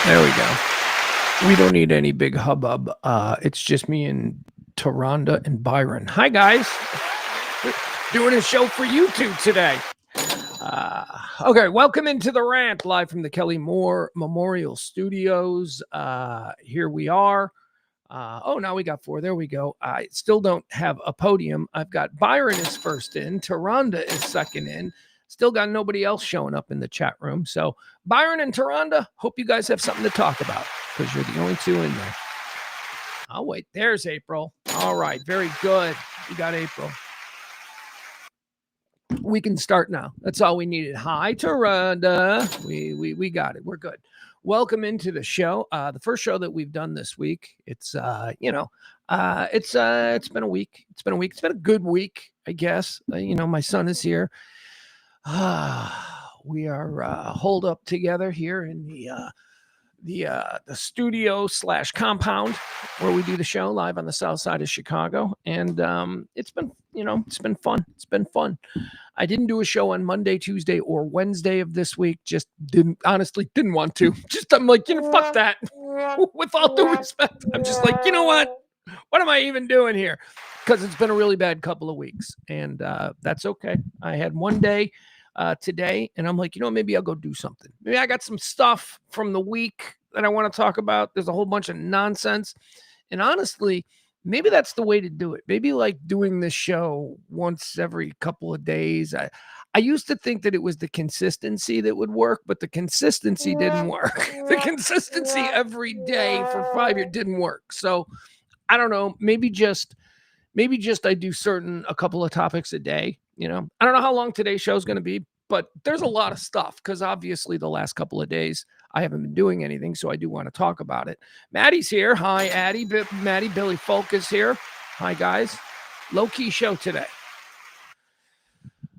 There we go. We don't need any big hubbub. It's just me and Taronda and Byron. Hi, guys. Doing a show for YouTube today. Okay, welcome into the rant live from the Kelly Moore Memorial Studios. Here we are. Now we got 4. There we go. I still don't have a podium. I've got Byron is first in. Taronda is second in. Still got nobody else showing up in the chat room. So Byron and Taronda, hope you guys have something to talk about because you're the only two in there. I'll wait. There's April. All right. Very good. You got April. We can start now. That's all we needed. Hi, Taronda. We got it. We're good. Welcome into the show. The first show that we've done this week. It's been a week. It's been a good week, I guess. My son is here. We are holed up together here in the studio / compound where we do the show live on the south side of Chicago. And it's been fun. It's been fun. I didn't do a show on Monday, Tuesday, or Wednesday of this week. Just didn't want to. I'm like, fuck that. With all due respect, I'm just like, you know what? What am I even doing here? Because it's been a really bad couple of weeks. And that's okay. I had one day today, and I'm like, maybe I'll go do something. Maybe I got some stuff from the week that I want to talk about. There's a whole bunch of nonsense. And honestly, maybe that's the way to do it. Maybe like doing this show once every couple of days. I used to think that it was the consistency that would work, but the consistency didn't work. The consistency every day for 5 years didn't work. So I don't know. Maybe just I do a couple of topics a day. I don't know how long today's show is going to be, but there's a lot of stuff because obviously the last couple of days I haven't been doing anything, so I do want to talk about it. Maddie's here. Hi, Addie. Maddie, Billy Folk is here. Hi, guys. Low-key show today.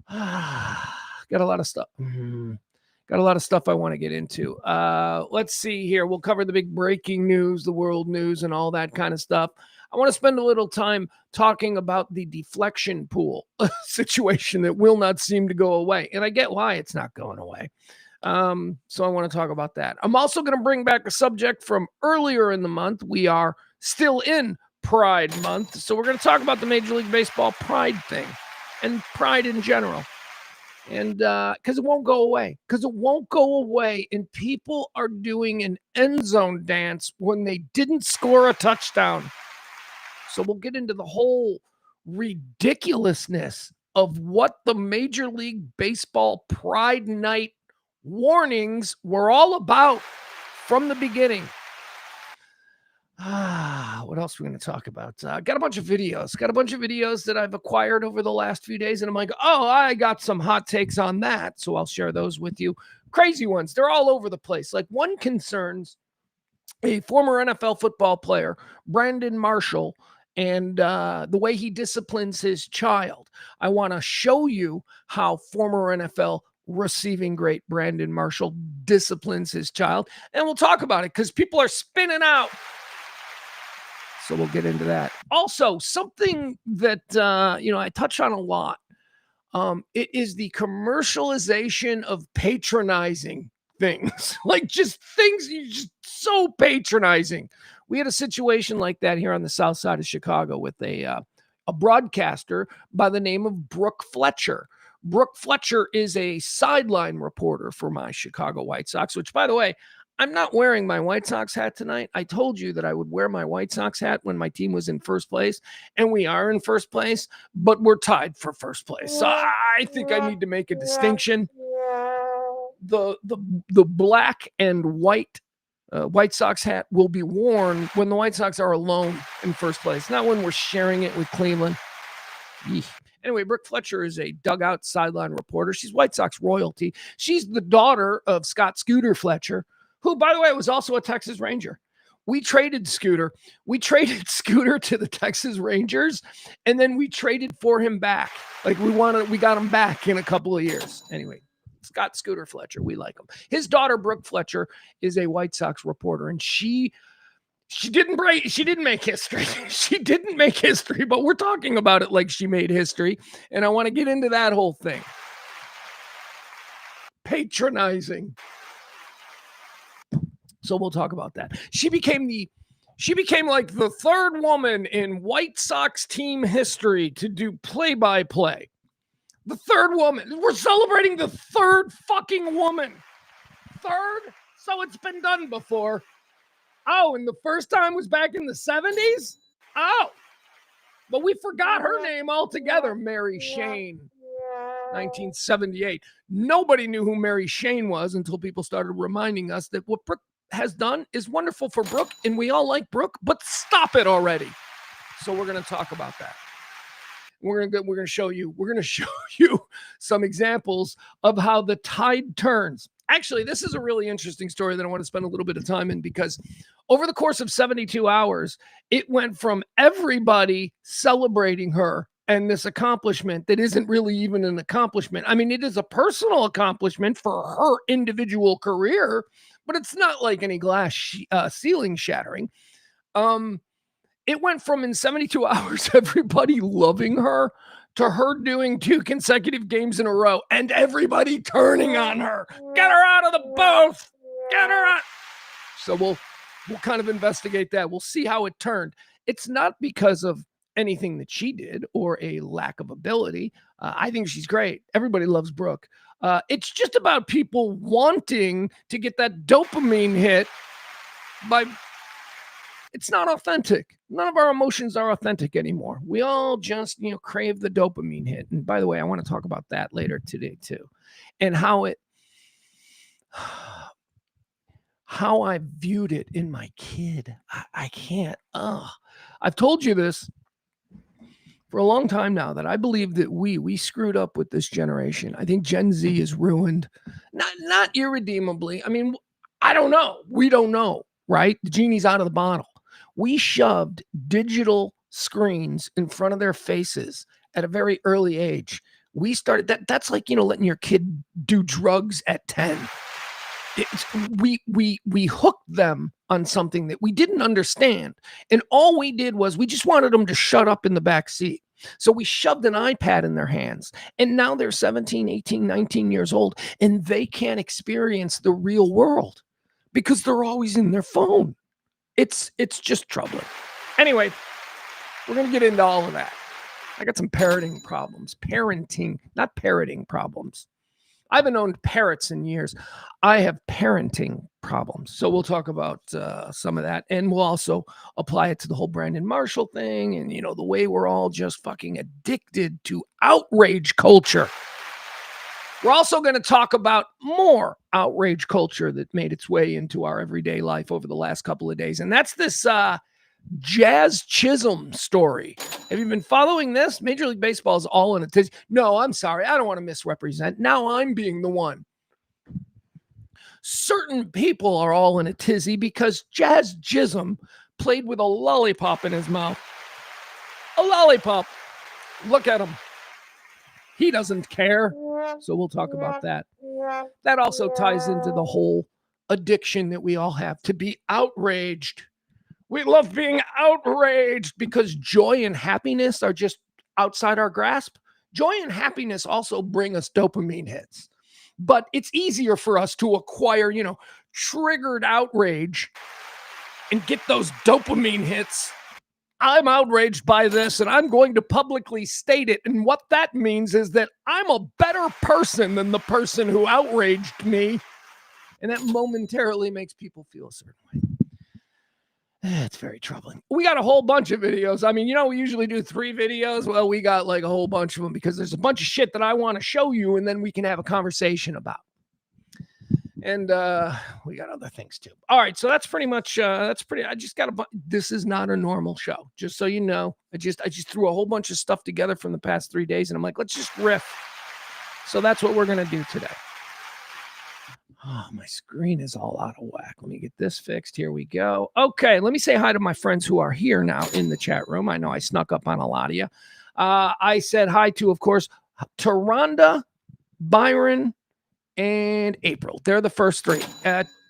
Got a lot of stuff. Got a lot of stuff I want to get into. Let's see here. We'll cover the big breaking news, the world news, and all that kind of stuff. I want to spend a little time talking about the deflection pool situation that will not seem to go away. And I get why it's not going away. So I want to talk about that. I'm also going to bring back a subject from earlier in the month. We are still in Pride Month. So we're going to talk about the Major League Baseball Pride thing and Pride in general. And because it won't go away. And people are doing an end zone dance when they didn't score a touchdown. So we'll get into the whole ridiculousness of what the Major League Baseball Pride Night warnings were all about from the beginning. What else are we going to talk about? Got a bunch of videos that I've acquired over the last few days. And I'm like, I got some hot takes on that. So I'll share those with you. Crazy ones. They're all over the place. Like one concerns a former NFL football player, Brandon Marshall, and the way he disciplines his child. I want to show you how former NFL receiving great Brandon Marshall disciplines his child. And we'll talk about it because people are spinning out. So we'll get into that. Also, something that, I touch on a lot. It is the commercialization of patronizing things. Like just things you just so patronizing. We had a situation like that here on the south side of Chicago with a broadcaster by the name of Brooke Fletcher. Brooke Fletcher is a sideline reporter for my Chicago White Sox, which, by the way, I'm not wearing my White Sox hat tonight. I told you that I would wear my White Sox hat when my team was in first place, and we are in first place, but we're tied for first place. So I think I need to make a distinction. The black and white White Sox hat will be worn when the White Sox are alone in first place, not when we're sharing it with Cleveland. Eesh. Anyway, Brooke Fletcher is a dugout sideline reporter. She's White Sox royalty. She's the daughter of Scott Scooter Fletcher, who, by the way, was also a Texas Ranger. We traded Scooter. We traded Scooter to the Texas Rangers, and then we traded for him back. Like we got him back in a couple of years. Anyway, Scott Scooter Fletcher, we like him. His daughter, Brooke Fletcher, is a White Sox reporter, and she didn't make history. She didn't make history, but we're talking about it like she made history, and I want to get into that whole thing. Patronizing. So we'll talk about that. She became like the third woman in White Sox team history to do play-by-play. The third woman. We're celebrating the third fucking woman. Third? So it's been done before. Oh, and the first time was back in the 70s? Oh. But we forgot her name altogether, Mary Shane. 1978. Nobody knew who Mary Shane was until people started reminding us that what Brooke has done is wonderful for Brooke, and we all like Brooke, but stop it already. So we're going to talk about that. We're going to show you some examples of how the tide turns. Actually, this is a really interesting story that I want to spend a little bit of time in, because over the course of 72 hours, it went from everybody celebrating her and this accomplishment that isn't really even an accomplishment. I mean, it is a personal accomplishment for her individual career, but it's not like any glass ceiling shattering. It went from, in 72 hours, everybody loving her to her doing 2 consecutive games in a row and everybody turning on her. Get her out of the booth. Get her out. So we'll kind of investigate that. We'll see how it turned. It's not because of anything that she did or a lack of ability. I think she's great. Everybody loves Brooke. It's just about people wanting to get that dopamine hit by... It's not authentic. None of our emotions are authentic anymore. We all just, crave the dopamine hit. And by the way, I want to talk about that later today too. And how I viewed it in my kid. I can't. I've told you this for a long time now, that I believe that we screwed up with this generation. I think Gen Z is ruined. Not irredeemably. I mean, I don't know. We don't know, right? The genie's out of the bottle. We shoved digital screens in front of their faces at a very early age. We started that's like, letting your kid do drugs at 10. We hooked them on something that we didn't understand. And all we did was we just wanted them to shut up in the back seat. So we shoved an iPad in their hands. And now they're 17, 18, 19 years old, and they can't experience the real world because they're always in their phone. It's just troubling. Anyway, we're going to get into all of that. I got some parenting problems. Not parroting problems. I haven't owned parrots in years. I have parenting problems. So we'll talk about some of that. And we'll also apply it to the whole Brandon Marshall thing and, the way we're all just fucking addicted to outrage culture. We're also going to talk about more outrage culture that made its way into our everyday life over the last couple of days. And that's this Jazz Chisholm story. Have you been following this? Major League Baseball is all in a tizzy. No, I'm sorry. I don't want to misrepresent. Now I'm being the one. Certain people are all in a tizzy because Jazz Chisholm played with a lollipop in his mouth. A lollipop. Look at him. He doesn't care. So we'll talk about that. That also ties into the whole addiction that we all have to be outraged. We love being outraged because joy and happiness are just outside our grasp. Joy and happiness also bring us dopamine hits. But it's easier for us to acquire, triggered outrage and get those dopamine hits. I'm outraged by this, and I'm going to publicly state it. And what that means is that I'm a better person than the person who outraged me. And that momentarily makes people feel a certain way. It's very troubling. We got a whole bunch of videos. I mean, we usually do 3 videos. Well, we got like a whole bunch of them because there's a bunch of shit that I want to show you, and then we can have a conversation about. And we got other things too. All right, so that's pretty much I just got this is not a normal show, just so you know. I just threw a whole bunch of stuff together from the past 3 days, and I'm like, let's just riff. So that's what we're gonna do today. Oh, my screen is all out of whack. Let me get this fixed. Here we go. Okay, let me say hi to my friends who are here now in the chat room. I know I snuck up on a lot of you. I said hi to, of course, Taronda, Byron, and April. They're the first 3.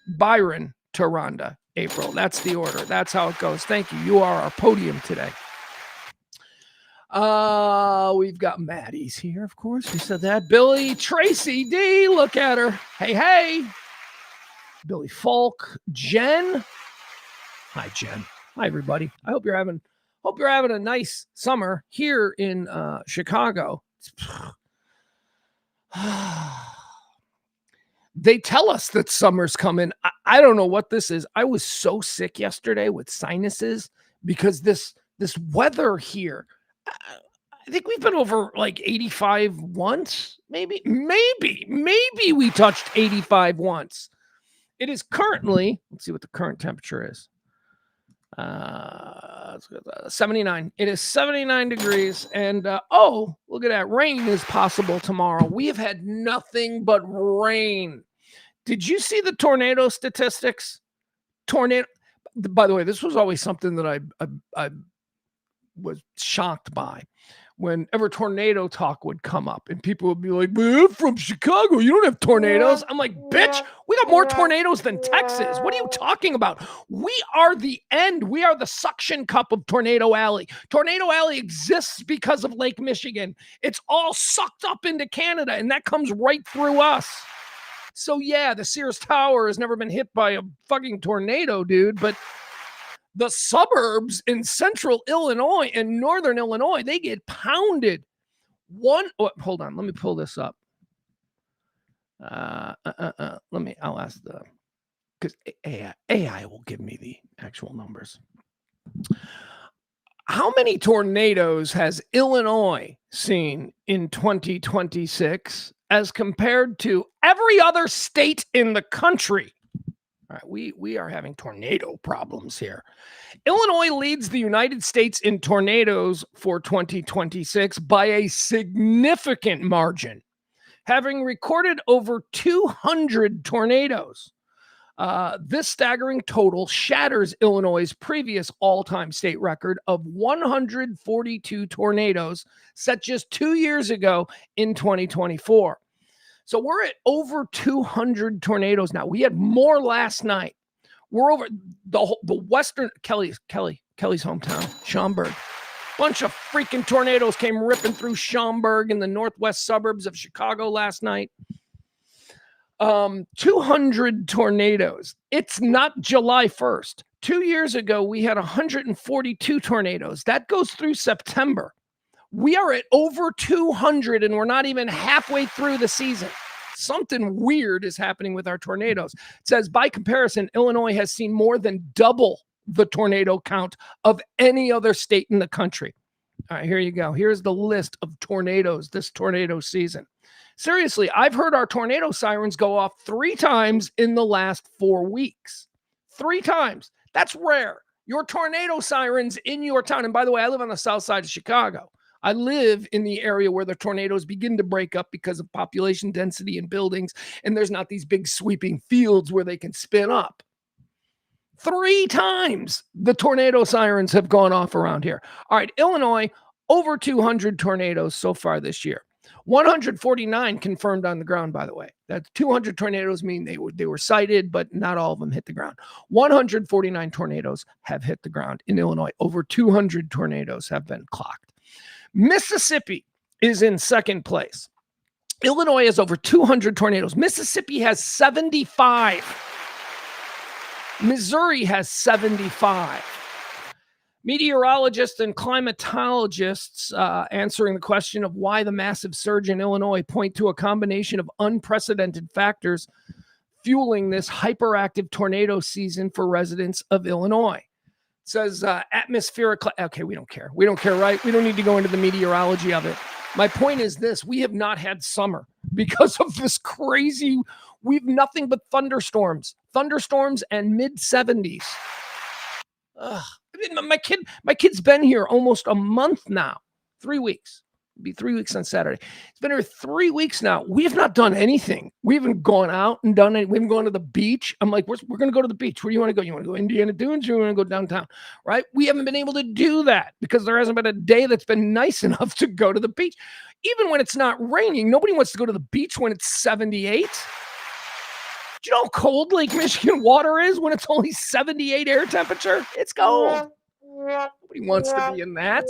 Byron, Taronda, April. That's the order. That's how it goes. Thank you. You are our podium today. We've got Maddie's here, of course. We said that. Billy, Tracy D, look at her. Hey. Billy Falk, Jen. Hi, Jen. Hi, everybody. I hope you're having a nice summer here in Chicago. They tell us that summer's coming. I don't know what this is. I was so sick yesterday with sinuses because this weather here. I think we've been over like 85 once. Maybe we touched 85 once. It is currently, let's see what the current temperature is. 79. It is 79 degrees. And oh, look at that. Rain is possible tomorrow. We have had nothing but rain. Did you see the tornado statistics? By the way, this was always something that I was shocked by. Whenever tornado talk would come up and people would be like, "We're from Chicago. You don't have tornadoes." I'm like, bitch, we got more tornadoes than Texas. What are you talking about? We are the end. We are the suction cup of Tornado Alley. Tornado Alley exists because of Lake Michigan. It's all sucked up into Canada, and that comes right through us. So yeah, the Sears Tower has never been hit by a fucking tornado, dude, but the suburbs in central Illinois and northern Illinois, they get pounded. Hold on, let me pull this up. I'll ask because AI will give me the actual numbers. How many tornadoes has Illinois seen in 2026 as compared to every other state in the country? All right, we are having tornado problems here. Illinois leads the United States in tornadoes for 2026 by a significant margin, having recorded over 200 tornadoes. This staggering total shatters Illinois' previous all-time state record of 142 tornadoes set just 2 years ago in 2024. So we're at over 200 tornadoes now. We had more last night. We're over the western Kelly's hometown, Schaumburg. Bunch of freaking tornadoes came ripping through Schaumburg in the northwest suburbs of Chicago last night. 200 tornadoes. It's not July 1st. 2 years ago, we had 142 tornadoes. That goes through September. We are at over 200 and we're not even halfway through the season. Something weird is happening with our tornadoes. It says, by comparison, Illinois has seen more than double the tornado count of any other state in the country. All right, here you go. Here's the list of tornadoes this tornado season. Seriously, I've heard our tornado sirens go off 3 times in the last 4 weeks. 3 times. That's rare. Your tornado sirens in your town. And by the way, I live on the south side of Chicago. I live in the area where the tornadoes begin to break up because of population density in buildings, and there's not these big sweeping fields where they can spin up. 3 times the tornado sirens have gone off around here. All right, Illinois, over 200 tornadoes so far this year. 149 confirmed on the ground, by the way. That's 200 tornadoes mean they were sighted, but not all of them hit the ground. 149 tornadoes have hit the ground in Illinois. Over 200 tornadoes have been clocked. Mississippi is in second place. Illinois has over 200 tornadoes. Mississippi has 75. Missouri has 75. Meteorologists and climatologists answering the question of why the massive surge in Illinois point to a combination of unprecedented factors fueling this hyperactive tornado season for residents of Illinois. It says atmospheric. Okay, we don't care. We don't care, right? We don't need to go into the meteorology of it. My point is this. We have not had summer because of this crazy. We've nothing but thunderstorms and mid-70s. I mean, my kid's been here almost a month now. 3 weeks. It'll be 3 weeks on Saturday. It's been here 3 weeks now. We have not done anything. We haven't gone out and done it. We haven't gone to the beach. I'm like, we're going to go to the beach. Where do you want to go? You want to go Indiana Dunes or you want to go downtown? Right? We haven't been able to do that because there hasn't been a day that's been nice enough to go to the beach. Even when it's not raining, nobody wants to go to the beach when it's 78. Do you know how cold Lake Michigan water is when it's only 78 air temperature? It's cold. Nobody wants to be in that.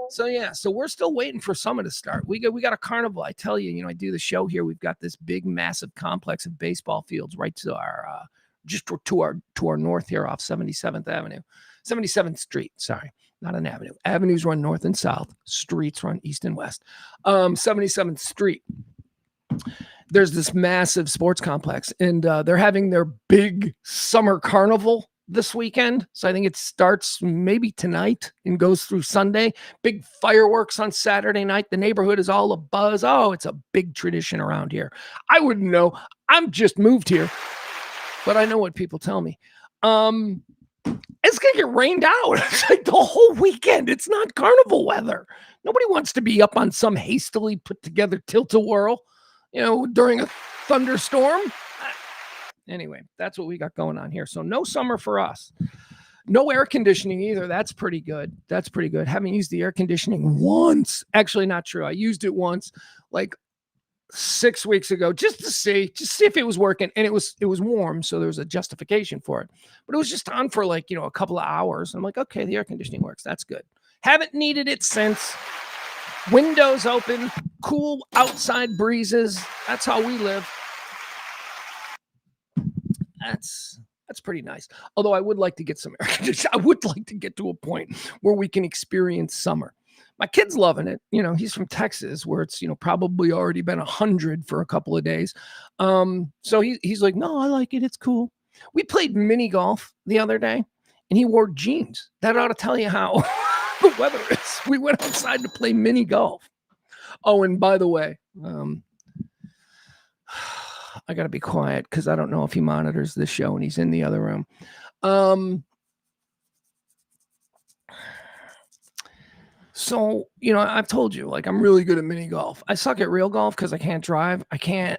So yeah, so we're still waiting for summer to start. We got a carnival. I tell you, I do the show here. We've got this big, massive complex of baseball fields right to our just to our north here off 77th Avenue, 77th Street. Sorry, not an avenue. Avenues run north and south. Streets run east and west. 77th Street. There's this massive sports complex, and they're having their big summer carnival this weekend. So I think it starts maybe tonight and goes through Sunday. Big fireworks on Saturday night. The neighborhood is all abuzz. Oh, it's a big tradition around here. I wouldn't know. I'm just moved here, but I know what people tell me. It's going to get rained out. It's like the whole weekend. It's not carnival weather. Nobody wants to be up on some hastily put together tilt-a-whirl, during a thunderstorm. Anyway, that's what we got going on here. So no summer for us. No air conditioning either. That's pretty good. Haven't used the air conditioning once. Actually, not true. I used it once, like 6 weeks ago, just to see if it was working. And it was warm, so there was a justification for it. But it was just on for like, a couple of hours. I'm like, okay, the air conditioning works. That's good. Haven't needed it since. Windows open, cool outside breezes. That's how we live. That's pretty nice. Although I would like to get some air conditioning. I would like to get to a point where we can experience summer. My kid's loving it. He's from Texas, where it's, probably already been 100 for a couple of days. So he's like, no, I like it. It's cool. We played mini golf the other day, and he wore jeans. That ought to tell you how the weather is. We went outside to play mini golf. Oh, and by the way, I got to be quiet because I don't know if he monitors this show and he's in the other room. So, I've told you, like, I'm really good at mini golf. I suck at real golf because I can't drive. I can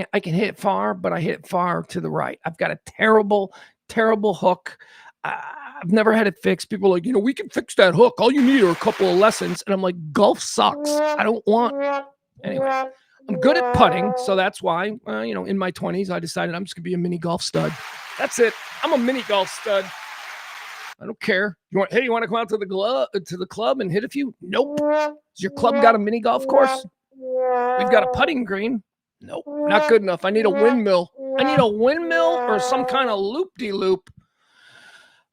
hit far, but I hit far to the right. I've got a terrible, terrible hook. I've never had it fixed. People are like, we can fix that hook. All you need are a couple of lessons. And I'm like, golf sucks. I don't want. Anyway, I'm good at putting. So that's why, in my 20s, I decided I'm just going to be a mini golf stud. That's it. I'm a mini golf stud. I don't care. You want to come out to the club and hit a few? Nope. Does your club got a mini golf course? We've got a putting green. Nope. Not good enough. I need a windmill. Or some kind of loop-de-loop.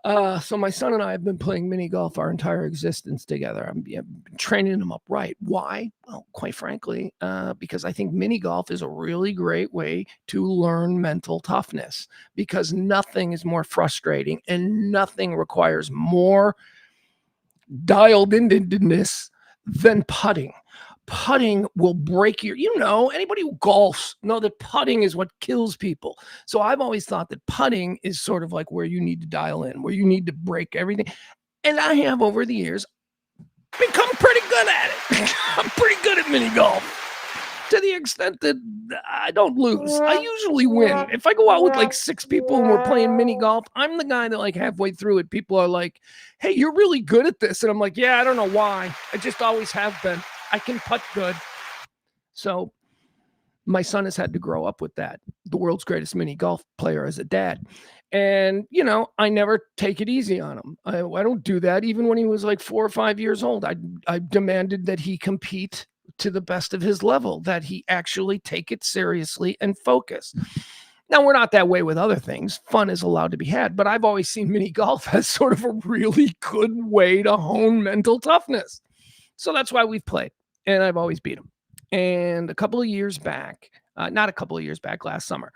So my son and I have been playing mini golf our entire existence together. I've been training him up right. Why? Well, quite frankly, because I think mini golf is a really great way to learn mental toughness, because nothing is more frustrating and nothing requires more dialed indedness than putting. Putting will break anybody who golfs know that putting is what kills people. So I've always thought that putting is sort of like where you need to dial in, where you need to break everything. And I have over the years become pretty good at it. I'm pretty good at mini golf to the extent that I don't lose. I usually win. If I go out with like 6 people and we're playing mini golf, I'm the guy that like halfway through it, people are like, hey, you're really good at this. And I'm like, yeah, I don't know why. I just always have been. I can putt good. So my son has had to grow up with that. The world's greatest mini golf player as a dad. And, I never take it easy on him. I don't do that. Even when he was like 4 or 5 years old, I demanded that he compete to the best of his level, that he actually take it seriously and focus. Now, we're not that way with other things. Fun is allowed to be had, but I've always seen mini golf as sort of a really good way to hone mental toughness. So that's why we've played. And I've always beat him. And a couple of years back, last summer,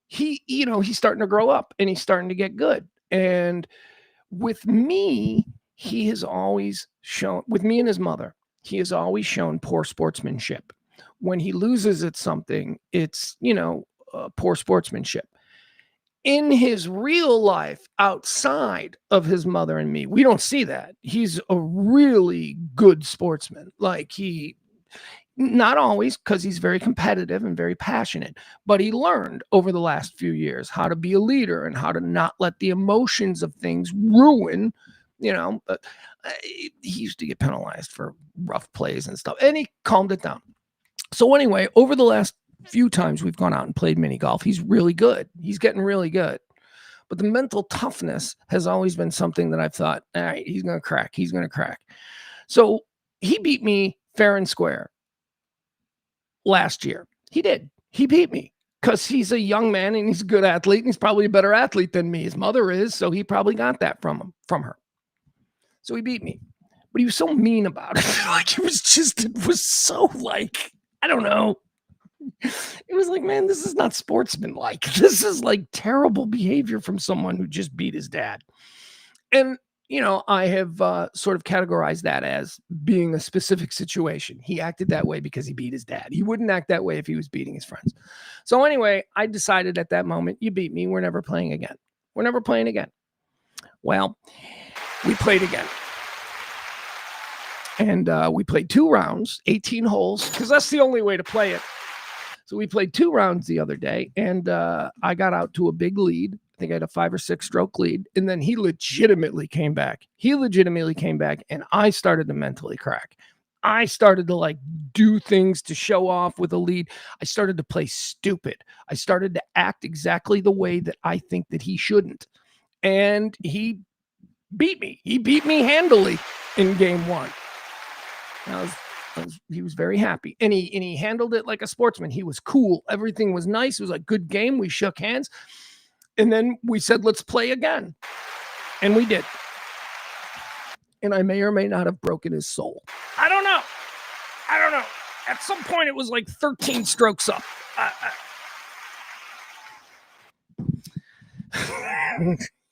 he's starting to grow up and he's starting to get good. And with me, he has always shown, with me and his mother, he has always shown poor sportsmanship. When he loses at something, it's, poor sportsmanship. In his real life, outside of his mother and me, we don't see that. He's a really good sportsman. Like not always, because he's very competitive and very passionate, but he learned over the last few years how to be a leader and how to not let the emotions of things ruin, he used to get penalized for rough plays and stuff, and he calmed it down. So anyway, over the last few times we've gone out and played mini golf, he's really good. He's getting really good. But the mental toughness has always been something that I've thought, all right, he's going to crack. He's going to crack. So he beat me fair and square last year. He did. He beat me because he's a young man and he's a good athlete. And he's probably a better athlete than me. His mother is. So he probably got that from her. So he beat me. But he was so mean about it. Like, it was so like, I don't know. It was like, man, this is not sportsmanlike. This is like terrible behavior from someone who just beat his dad. And, I have sort of categorized that as being a specific situation. He acted that way because he beat his dad. He wouldn't act that way if he was beating his friends. So anyway, I decided at that moment, you beat me. We're never playing again. We're never playing again. Well, we played again. And we played 2 rounds, 18 holes, because that's the only way to play it. So we played 2 rounds the other day, and I got out to a big lead. I think I had a 5 or 6 stroke lead. And then he legitimately came back. And I started to mentally crack. I started to do things to show off with a lead. I started to play stupid. I started to act exactly the way that I think that he shouldn't. And he beat me. He beat me handily in game 1. He was very happy, and he handled it like a sportsman. He was cool. Everything was nice. It was a good game. We shook hands, and then we said, let's play again. And we did. And I may or may not have broken his soul. I don't know. At some point, it was like 13 strokes up.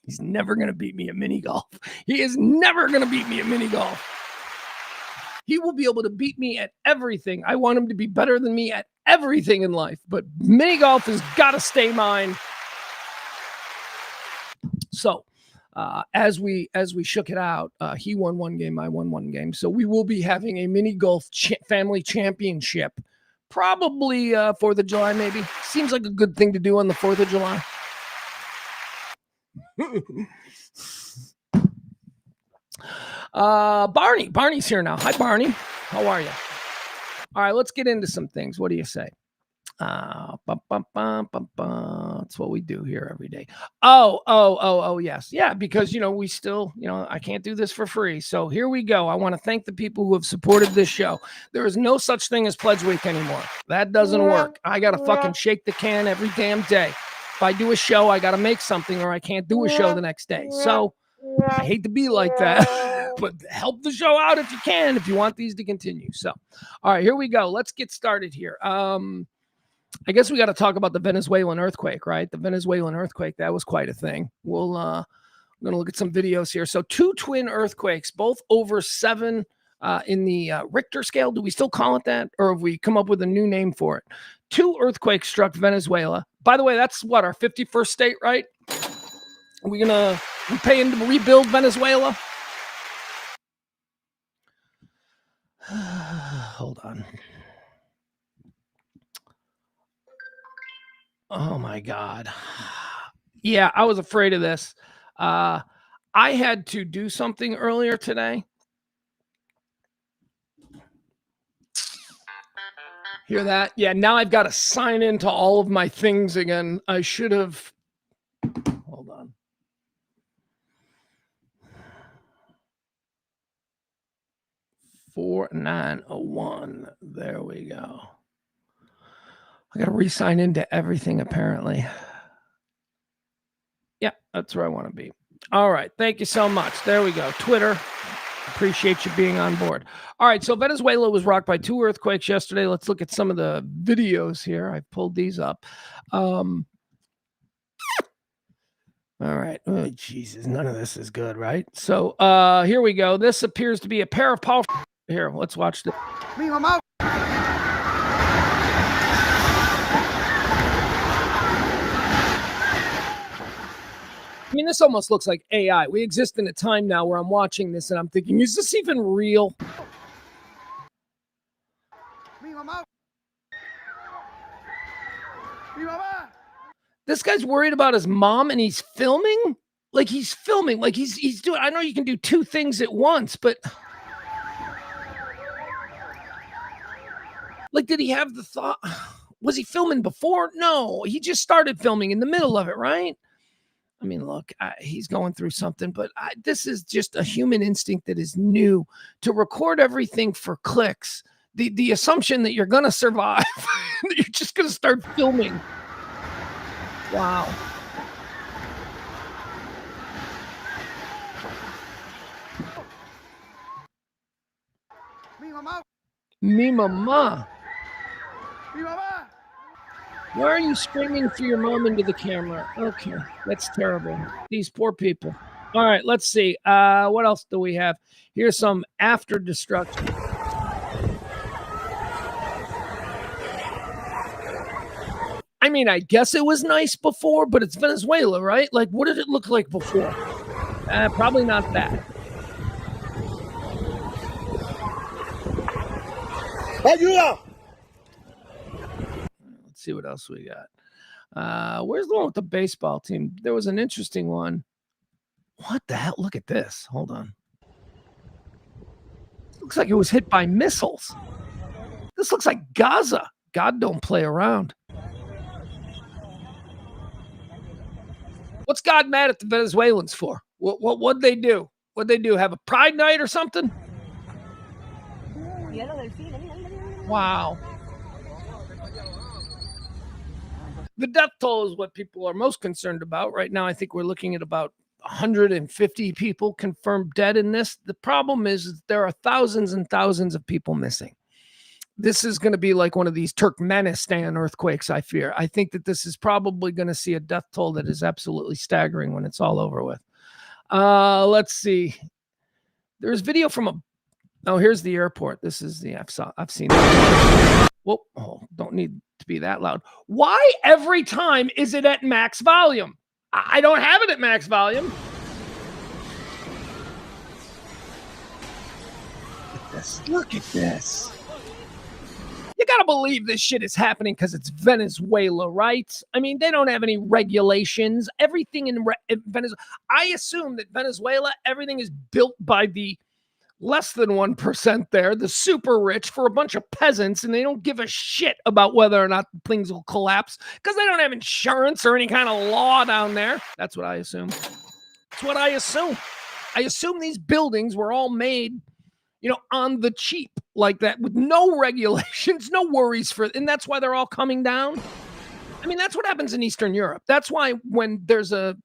He's never going to beat me at mini golf. He is never going to beat me at mini golf. He will be able to beat me at everything. I want him to be better than me at everything in life, but mini golf has got to stay mine. So as we shook it out, he won 1 game, I won 1 game. So we will be having a mini golf family championship, probably 4th of July, maybe. Seems like a good thing to do on the 4th of July. Barney's here now. Hi, Barney. How are you? All right, let's get into some things. What do you say? That's what we do here every day. Oh, yes. Yeah, because, we still, I can't do this for free. So here we go. I want to thank the people who have supported this show. There is no such thing as Pledge Week anymore. That doesn't work. I got to fucking shake the can every damn day. If I do a show, I got to make something or I can't do a show the next day. So I hate to be like that, but help the show out if you can, if you want these to continue. So, all right, here we go. Let's get started here. I guess we got to talk about the Venezuelan earthquake, right? The Venezuelan earthquake, that was quite a thing. I'm going to look at some videos here. So 2 twin earthquakes, both over 7 in the Richter scale. Do we still call it that? Or have we come up with a new name for it? 2 earthquakes struck Venezuela. By the way, that's what, our 51st state, right? Are we paying to rebuild Venezuela? Hold on. Oh my God. Yeah, I was afraid of this. I had to do something earlier today. Hear that? Yeah, now I've got to sign into all of my things again. I should have. Hold on. $4901. There we go. I got to re-sign into everything, apparently. Yeah, that's where I want to be. All right. Thank you so much. There we go. Twitter. Appreciate you being on board. All right. So Venezuela was rocked by 2 earthquakes yesterday. Let's look at some of the videos here. I pulled these up. All right. Oh, Jesus. None of this is good, right? So here we go. This appears to be a pair of powerful. Here, let's watch this. I mean, this almost looks like AI. We exist in a time now where I'm watching this and I'm thinking, is this even real? This guy's worried about his mom and he's filming? Like he's filming, like he's doing, I know you can do 2 things at once, but like, did he have the thought? Was he filming before? No, he just started filming in the middle of it, right? I mean, look, he's going through something, but this is just a human instinct that is new to record everything for clicks. The assumption that you're going to survive, that you're just going to start filming. Wow. Mi mama. Why are you screaming for your mom into the camera? Okay, that's terrible. These poor people. All right, let's see. What else do we have? Here's some after destruction. I mean, I guess it was nice before, but it's Venezuela, right? Like, what did it look like before? Probably not that. Ayuda! Let's see what else we got. Where's the one with the baseball team? There was an interesting one. What the hell? Look at this. Hold on. Looks like it was hit by missiles. This looks like Gaza. God don't play around. What's God mad at the Venezuelans for? What'd they do? What'd they do? Have a pride night or something? Wow. The death toll is what people are most concerned about. Right now, I think we're looking at about 150 people confirmed dead in this. The problem is there are thousands and thousands of people missing. This is going to be like one of these Turkmenistan earthquakes, I fear. I think that this is probably going to see a death toll that is absolutely staggering when it's all over with. Let's see. There's video from here's the airport. This is the I've seen it. Whoa, don't need to be that loud. Why every time is it at max volume? I don't have it at max volume. Look at this. Look at this. You got to believe this shit is happening because it's Venezuela, right? I mean, they don't have any regulations. Everything in Venezuela. I assume that Venezuela, everything is built by the less than 1% there, the super rich, for a bunch of peasants, and they don't give a shit about whether or not things will collapse because they don't have insurance or any kind of law down there. That's what I assume. That's what I assume. I assume these buildings were all made, on the cheap like that with no regulations, no worries and that's why they're all coming down. I mean, that's what happens in Eastern Europe. That's why when there's an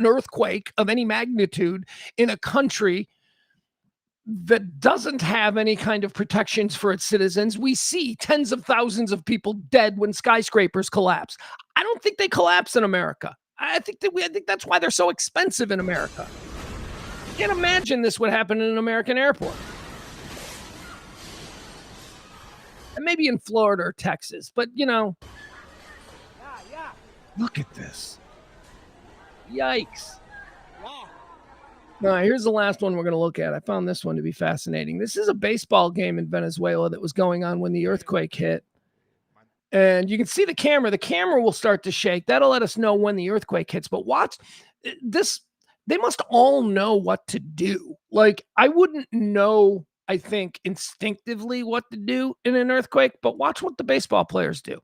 earthquake of any magnitude in a country that doesn't have any kind of protections for its citizens, we see tens of thousands of people dead when skyscrapers collapse. I don't think they collapse in America. I think that's why they're so expensive in America. Can't imagine this would happen in an American airport. And maybe in Florida or Texas, but look at this. Yikes. All right, here's the last one we're going to look at. I found this one to be fascinating. This is a baseball game in Venezuela that was going on when the earthquake hit. And you can see the camera. The camera will start to shake. That'll let us know when the earthquake hits. But watch this. They must all know what to do. Like, I wouldn't know, I think, instinctively what to do in an earthquake, but watch what the baseball players do.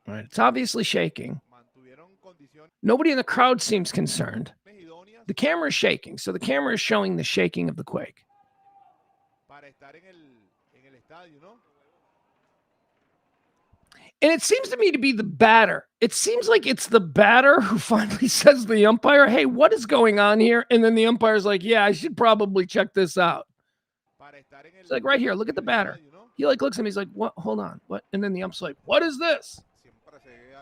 All right, it's obviously shaking. Nobody in the crowd seems concerned. The camera is shaking, so the camera is showing the shaking of the quake. And it seems to me to be the batter. It seems like it's the batter who finally says to the umpire, hey, what is going on here? And then the umpire's like, yeah, I should probably check this out. It's like right here, look at the batter. He looks at him, he's like, what? Hold on, what? And then the ump's like, what is this?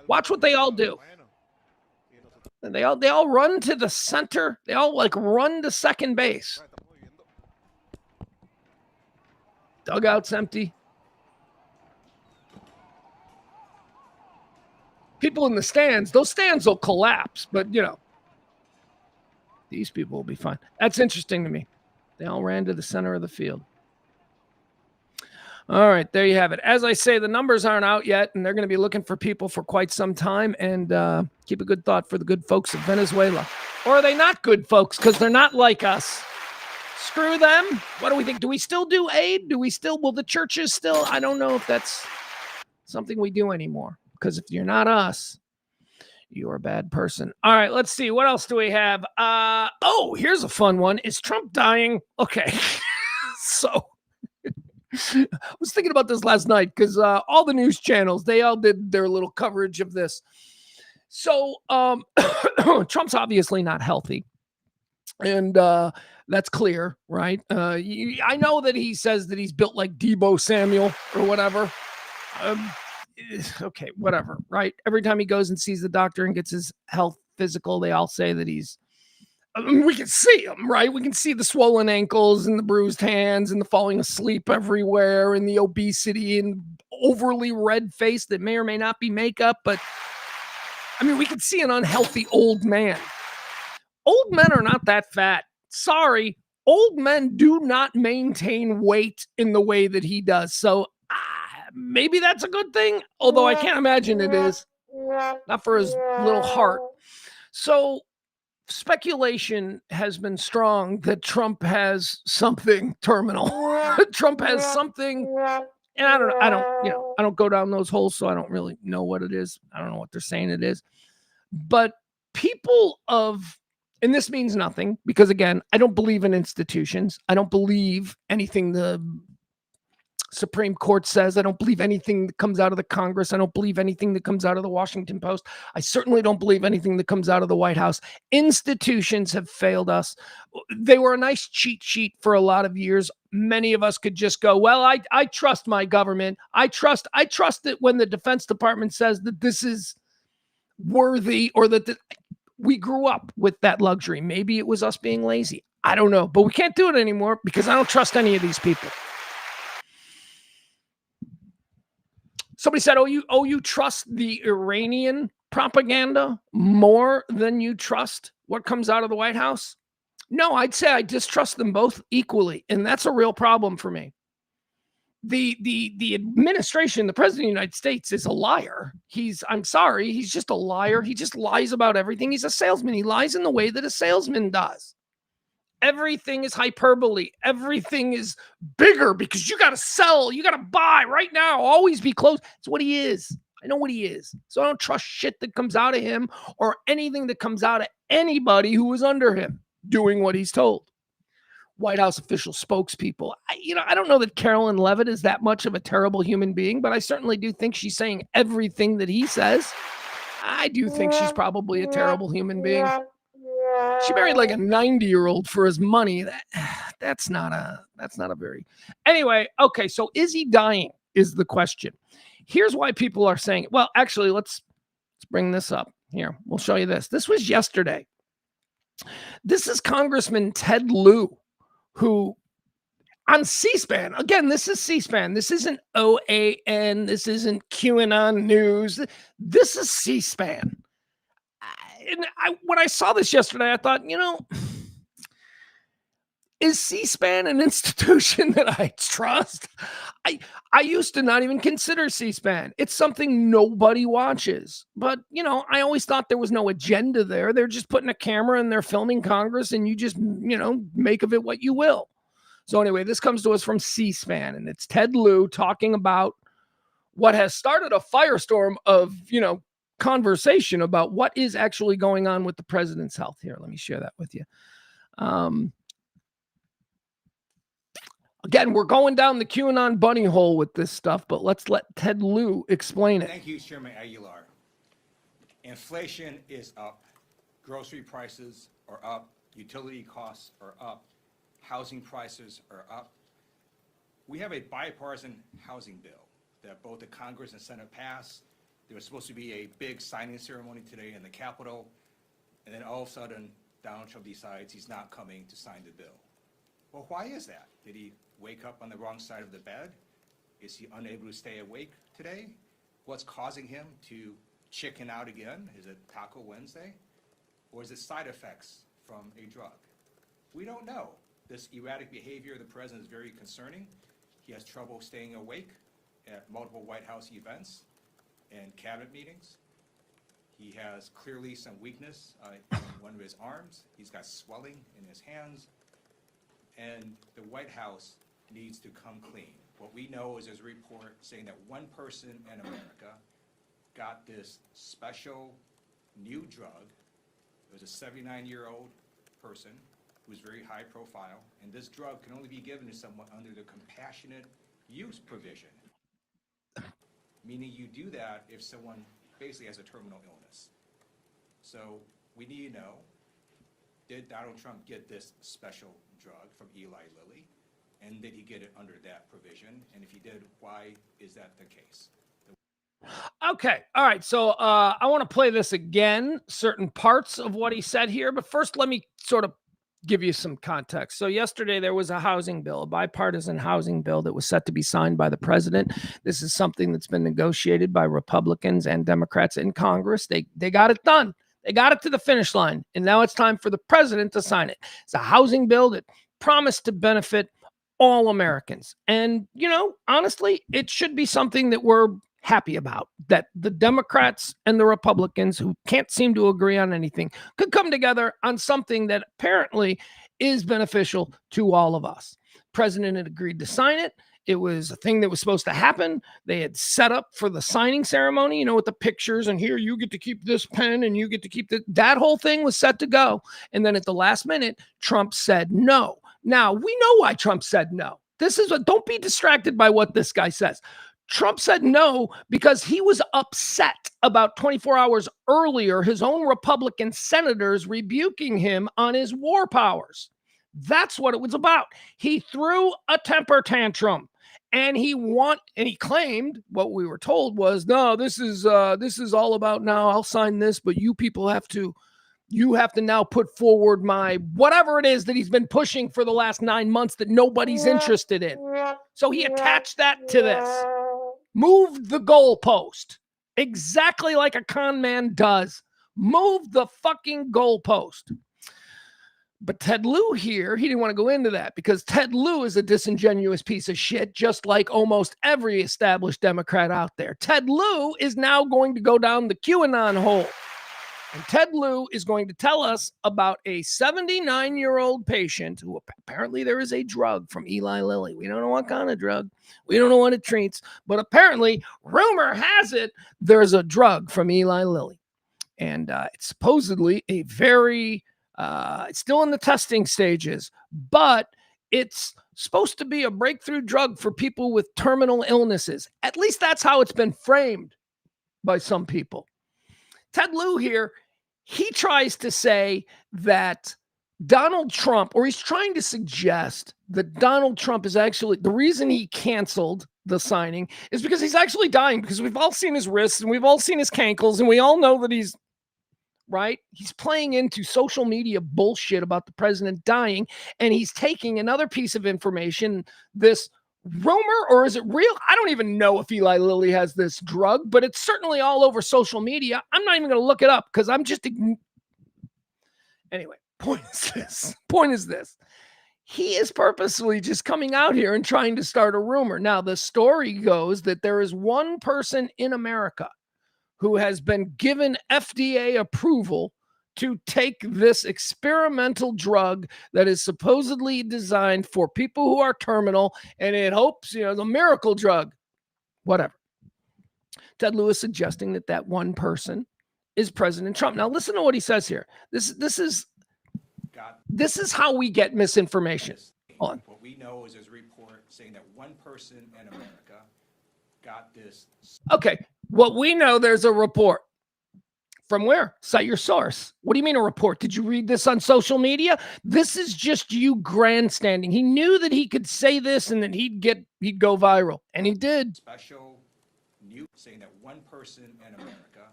Watch what they all do. And they all run to the center. They all run to second base. Dugout's empty. People in the stands, those stands will collapse, but these people will be fine. That's interesting to me. They all ran to the center of the field. All right, there you have it. As I say, the numbers aren't out yet, and they're going to be looking for people for quite some time. And keep a good thought for the good folks of Venezuela. Or are they not good folks because they're not like us? Screw them. What do we think? Do we still do aid? Will the churches still? I don't know if that's something we do anymore. Because if you're not us, you're a bad person. All right, let's see. What else do we have? Oh, here's a fun one. Is Trump dying? Okay. So I was thinking about this last night because all the news channels, they all did their little coverage of this. So Trump's obviously not healthy. And that's clear, right? I know that he says that he's built like Debo Samuel or whatever. Okay, whatever, right? Every time he goes and sees the doctor and gets his health physical, they all say that he's, we can see him, right? We can see the swollen ankles and the bruised hands and the falling asleep everywhere and the obesity and overly red face that may or may not be makeup. But I mean, we can see an unhealthy old man. Old men are not that fat. Sorry. Old men do not maintain weight in the way that he does. So maybe that's a good thing, although I can't imagine it is. Not for his little heart. So speculation has been strong that Trump has something terminal. Trump has something, and I don't go down those holes, so I don't really know what it is. I don't know what they're saying it is. But people and this means nothing because, again, I don't believe in institutions. I don't believe anything the Supreme Court says. I don't believe anything that comes out of the Congress. I don't believe anything that comes out of the Washington Post. I certainly don't believe anything that comes out of the White House. Institutions have failed us. They were a nice cheat sheet for a lot of years. Many of us could just go, well, I trust my government. I trust that when the Defense Department says that this is worthy or that we grew up with that luxury. Maybe it was us being lazy. I don't know, but we can't do it anymore because I don't trust any of these people. Somebody said, you trust the Iranian propaganda more than you trust what comes out of the White House? No, I'd say I distrust them both equally, and that's a real problem for me. The administration, the president of the United States is a liar. I'm sorry, he's just a liar. He just lies about everything. He's a salesman. He lies in the way that a salesman does. Everything is hyperbole. Everything is bigger because you got to sell. You got to buy right now. Always be close. It's what he is. I know what he is. So I don't trust shit that comes out of him or anything that comes out of anybody who is under him doing what he's told. White House official spokespeople. I don't know that Carolyn Leavitt is that much of a terrible human being, but I certainly do think she's saying everything that he says. I do think she's probably a terrible human being. She married like a 90-year-old for his money. That's not a very. Anyway, okay, so is he dying is the question. Here's why people are saying it. Well, actually, let's bring this up. Here, we'll show you this. This was yesterday. This is Congressman Ted Lieu, who on C-SPAN, again, this is C-SPAN. This isn't OAN. This isn't QAnon News. This is C-SPAN. And when I saw this yesterday, I thought, is C-SPAN an institution that I trust? I used to not even consider C-SPAN. It's something nobody watches. But, I always thought there was no agenda there. They're just putting a camera and they're filming Congress and you just, make of it what you will. So anyway, this comes to us from C-SPAN, and it's Ted Lieu talking about what has started a firestorm of, conversation about what is actually going on with the president's health. Here, let me share that with you. Again, we're going down the QAnon bunny hole with this stuff, but let's let Ted Lieu explain it. Thank you, Chairman Aguilar. Inflation is up. Grocery prices are up. Utility costs are up. Housing prices are up. We have a bipartisan housing bill that both the Congress and Senate passed. There was supposed to be a big signing ceremony today in the Capitol, and then all of a sudden, Donald Trump decides he's not coming to sign the bill. Well, why is that? Did he wake up on the wrong side of the bed? Is he unable to stay awake today? What's causing him to chicken out again? Is it Taco Wednesday? Or is it side effects from a drug? We don't know. This erratic behavior of the president is very concerning. He has trouble staying awake at multiple White House events and cabinet meetings. He has clearly some weakness in one of his arms. He's got swelling in his hands. and the White House needs to come clean. What we know is there's a report saying that one person in America got this special new drug. It was a 79-year-old person who's very high profile, and this drug can only be given to someone under the compassionate use provision, meaning you do that if someone basically has a terminal illness. So we need to know, did Donald Trump get this special drug from Eli Lilly? And did he get it under that provision? And if he did, why is that the case? Okay. All right. So I want to play this again, certain parts of what he said here. But first, let me sort of give you some context. So yesterday there was a housing bill, a bipartisan housing bill that was set to be signed by the president. This is something that's been negotiated by Republicans and Democrats in Congress. They got it done. They got it to the finish line. And now it's time for the president to sign it. It's a housing bill that promised to benefit all Americans. And, you know, honestly, it should be something that we're happy about, that the Democrats and the Republicans, who can't seem to agree on anything, could come together on something that apparently is beneficial to all of us. President had agreed to sign it. It was a thing that was supposed to happen. They had set up for the signing ceremony, you know, with the pictures, and here you get to keep this pen and you get to keep that whole thing was set to go. And then at the last minute, Trump said no. Now, we know why Trump said no. Don't be distracted by what this guy says. Trump said no because he was upset about 24 hours earlier, his own Republican senators rebuking him on his war powers. That's what it was about. He threw a temper tantrum, and he claimed what we were told was, no, this is all about now. I'll sign this, but you people have to now put forward my whatever it is that he's been pushing for the last 9 months that nobody's interested in. So he attached that to this. Moved the goalpost, exactly like a con man does. Move the fucking goalpost. But Ted Lieu here, he didn't want to go into that because Ted Lieu is a disingenuous piece of shit, just like almost every established Democrat out there. Ted Lieu is now going to go down the QAnon hole. And Ted Lieu is going to tell us about a 79-year-old patient who apparently there is a drug from Eli Lilly. We don't know what kind of drug. We don't know what it treats. But apparently, rumor has it, there's a drug from Eli Lilly. And it's supposedly a very, it's still in the testing stages, but it's supposed to be a breakthrough drug for people with terminal illnesses. At least that's how it's been framed by some people. Ted Lieu here, he tries to say that Donald Trump, or he's trying to suggest that Donald Trump is actually, the reason he canceled the signing is because he's actually dying, because we've all seen his wrists and we've all seen his cankles and we all know that he's, right? He's playing into social media bullshit about the president dying, and he's taking another piece of information, this rumor, or is it real? I don't even know if Eli Lilly has this drug, but it's certainly all over social media. I'm not even going to look it up because I'm just anyway. Point is this: he is purposely just coming out here and trying to start a rumor. Now, the story goes that there is one person in America who has been given FDA approval to take this experimental drug that is supposedly designed for people who are terminal, and it hopes, you know, the miracle drug, whatever. Ted Lieu is suggesting that one person is President Trump. Now, listen to what he says here. This is how we get misinformation. On. What we know is there's a report saying that one person in America got this. Okay, what we know, there's a report. From where? Cite your source. What do you mean a report? Did you read this on social media? This is just you grandstanding. He knew that he could say this and that he'd go viral, and he did. Special new saying that one person in America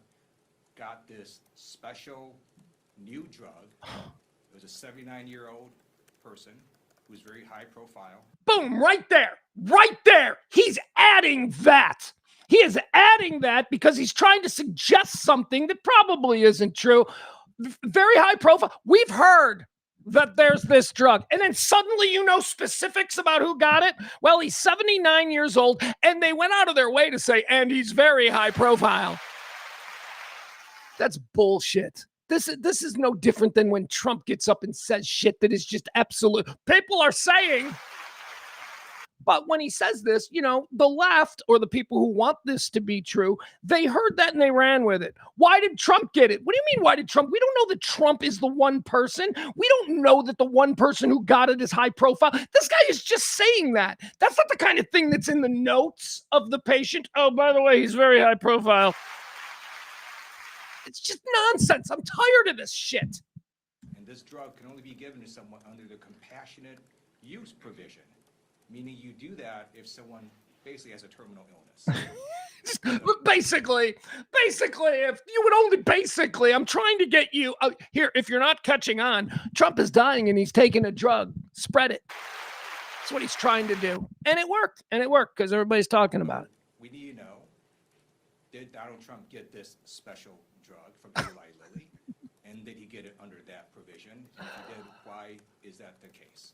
got this special new drug. It was a 79-year-old person who's very high profile. Boom, right there. Right there. He's adding that. He is adding that because he's trying to suggest something that probably isn't true. Very high profile. We've heard that there's this drug, and then suddenly you know specifics about who got it. Well, he's 79 years old, and they went out of their way to say, and he's very high profile. That's bullshit. This is no different than when Trump gets up and says shit that is just absolute. People are saying. But when he says this, you know, the left or the people who want this to be true, they heard that and they ran with it. Why did Trump get it? What do you mean, why did Trump? We don't know that Trump is the one person. We don't know that the one person who got it is high profile. This guy is just saying that. That's not the kind of thing that's in the notes of the patient. Oh, by the way, he's very high profile. It's just nonsense. I'm tired of this shit. And this drug can only be given to someone under the compassionate use provision. Meaning you do that if someone basically has a terminal illness. basically, if you would only I'm trying to get you here. If you're not catching on, Trump is dying and he's taking a drug. Spread it. That's what he's trying to do. And it worked. Because everybody's talking about it. We need to know, did Donald Trump get this special drug from Eli Lilly? And did he get it under that provision? And if he did, why is that the case?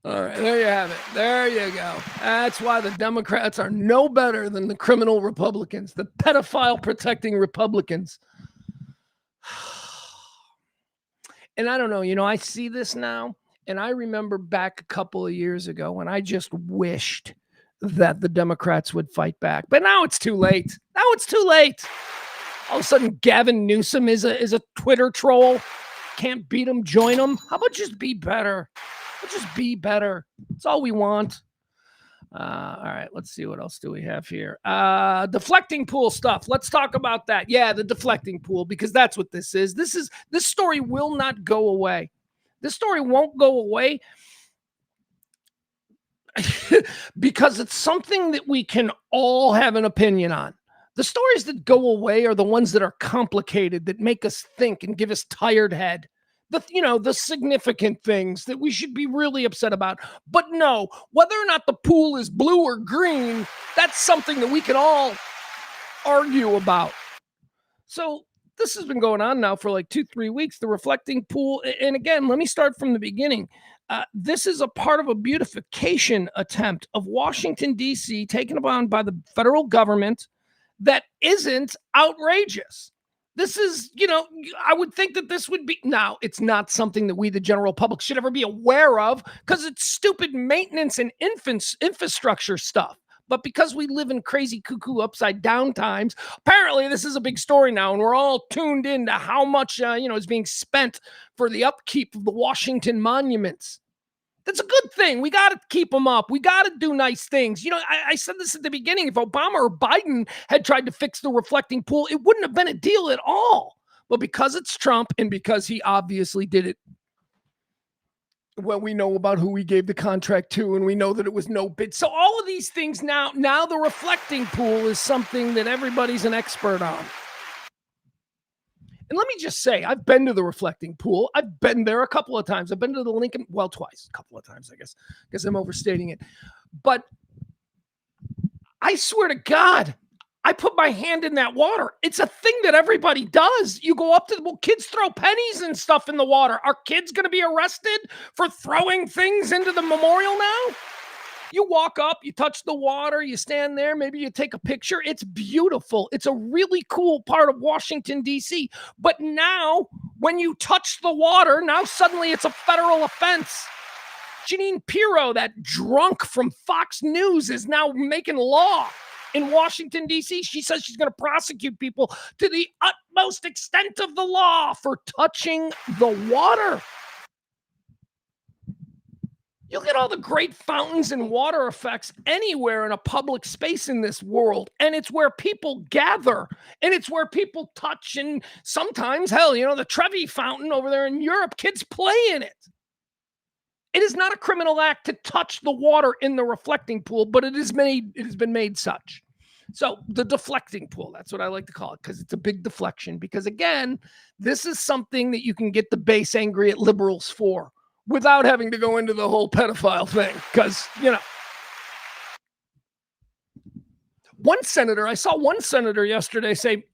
All right, there you have it. There you go. That's why the Democrats are no better than the criminal Republicans, the pedophile protecting Republicans. And I don't know, you know, I see this now, and I remember back a couple of years ago when I just wished that the Democrats would fight back. But now it's too late. All of a sudden, Gavin Newsom is a Twitter troll. Can't beat him, join him. How about just be better? Just be better. That's all we want. All right, let's see. What else do we have here? Deflecting pool stuff. Let's talk about that. Yeah, the deflecting pool, because that's what this is. This story will not go away. This story won't go away because it's something that we can all have an opinion on. The stories that go away are the ones that are complicated, that make us think and give us tired head. The significant things that we should be really upset about. But no, whether or not the pool is blue or green, that's something that we can all argue about. So this has been going on now for like 2-3 weeks, the reflecting pool. And again, let me start from the beginning. This is a part of a beautification attempt of Washington, D.C., taken on by the federal government that isn't outrageous. This is, you know, I would think that this would be, now it's not something that we, the general public, should ever be aware of because it's stupid maintenance and infrastructure stuff. But because we live in crazy cuckoo upside down times, apparently this is a big story now, and we're all tuned in to how much, is being spent for the upkeep of the Washington monuments. That's a good thing. We got to keep them up. We got to do nice things. You know, I said this at the beginning. If Obama or Biden had tried to fix the reflecting pool, it wouldn't have been a deal at all. But because it's Trump and because he obviously did it, well, we know about who he gave the contract to, and we know that it was no bid. So all of these things now the reflecting pool is something that everybody's an expert on. And let me just say, I've been to the reflecting pool. I've been there a couple of times. I've been to the Lincoln, well, twice, a couple of times, I guess. I guess I'm overstating it. But I swear to God, I put my hand in that water. It's a thing that everybody does. You go up to kids throw pennies and stuff in the water. Are kids going to be arrested for throwing things into the memorial now? You walk up, you touch the water, you stand there, maybe you take a picture. It's beautiful. It's a really cool part of Washington, D.C. But now, when you touch the water, now suddenly it's a federal offense. Jeanine Pirro, that drunk from Fox News, is now making law in Washington, D.C. She says she's going to prosecute people to the utmost extent of the law for touching the water. You'll get all the great fountains and water effects anywhere in a public space in this world. And it's where people gather. And it's where people touch. And sometimes, hell, the Trevi Fountain over there in Europe, kids play in it. It is not a criminal act to touch the water in the reflecting pool, but it has been made such. So the deflecting pool, that's what I like to call it, because it's a big deflection. Because again, this is something that you can get the base angry at liberals for, without having to go into the whole pedophile thing. Because, I saw one senator yesterday say,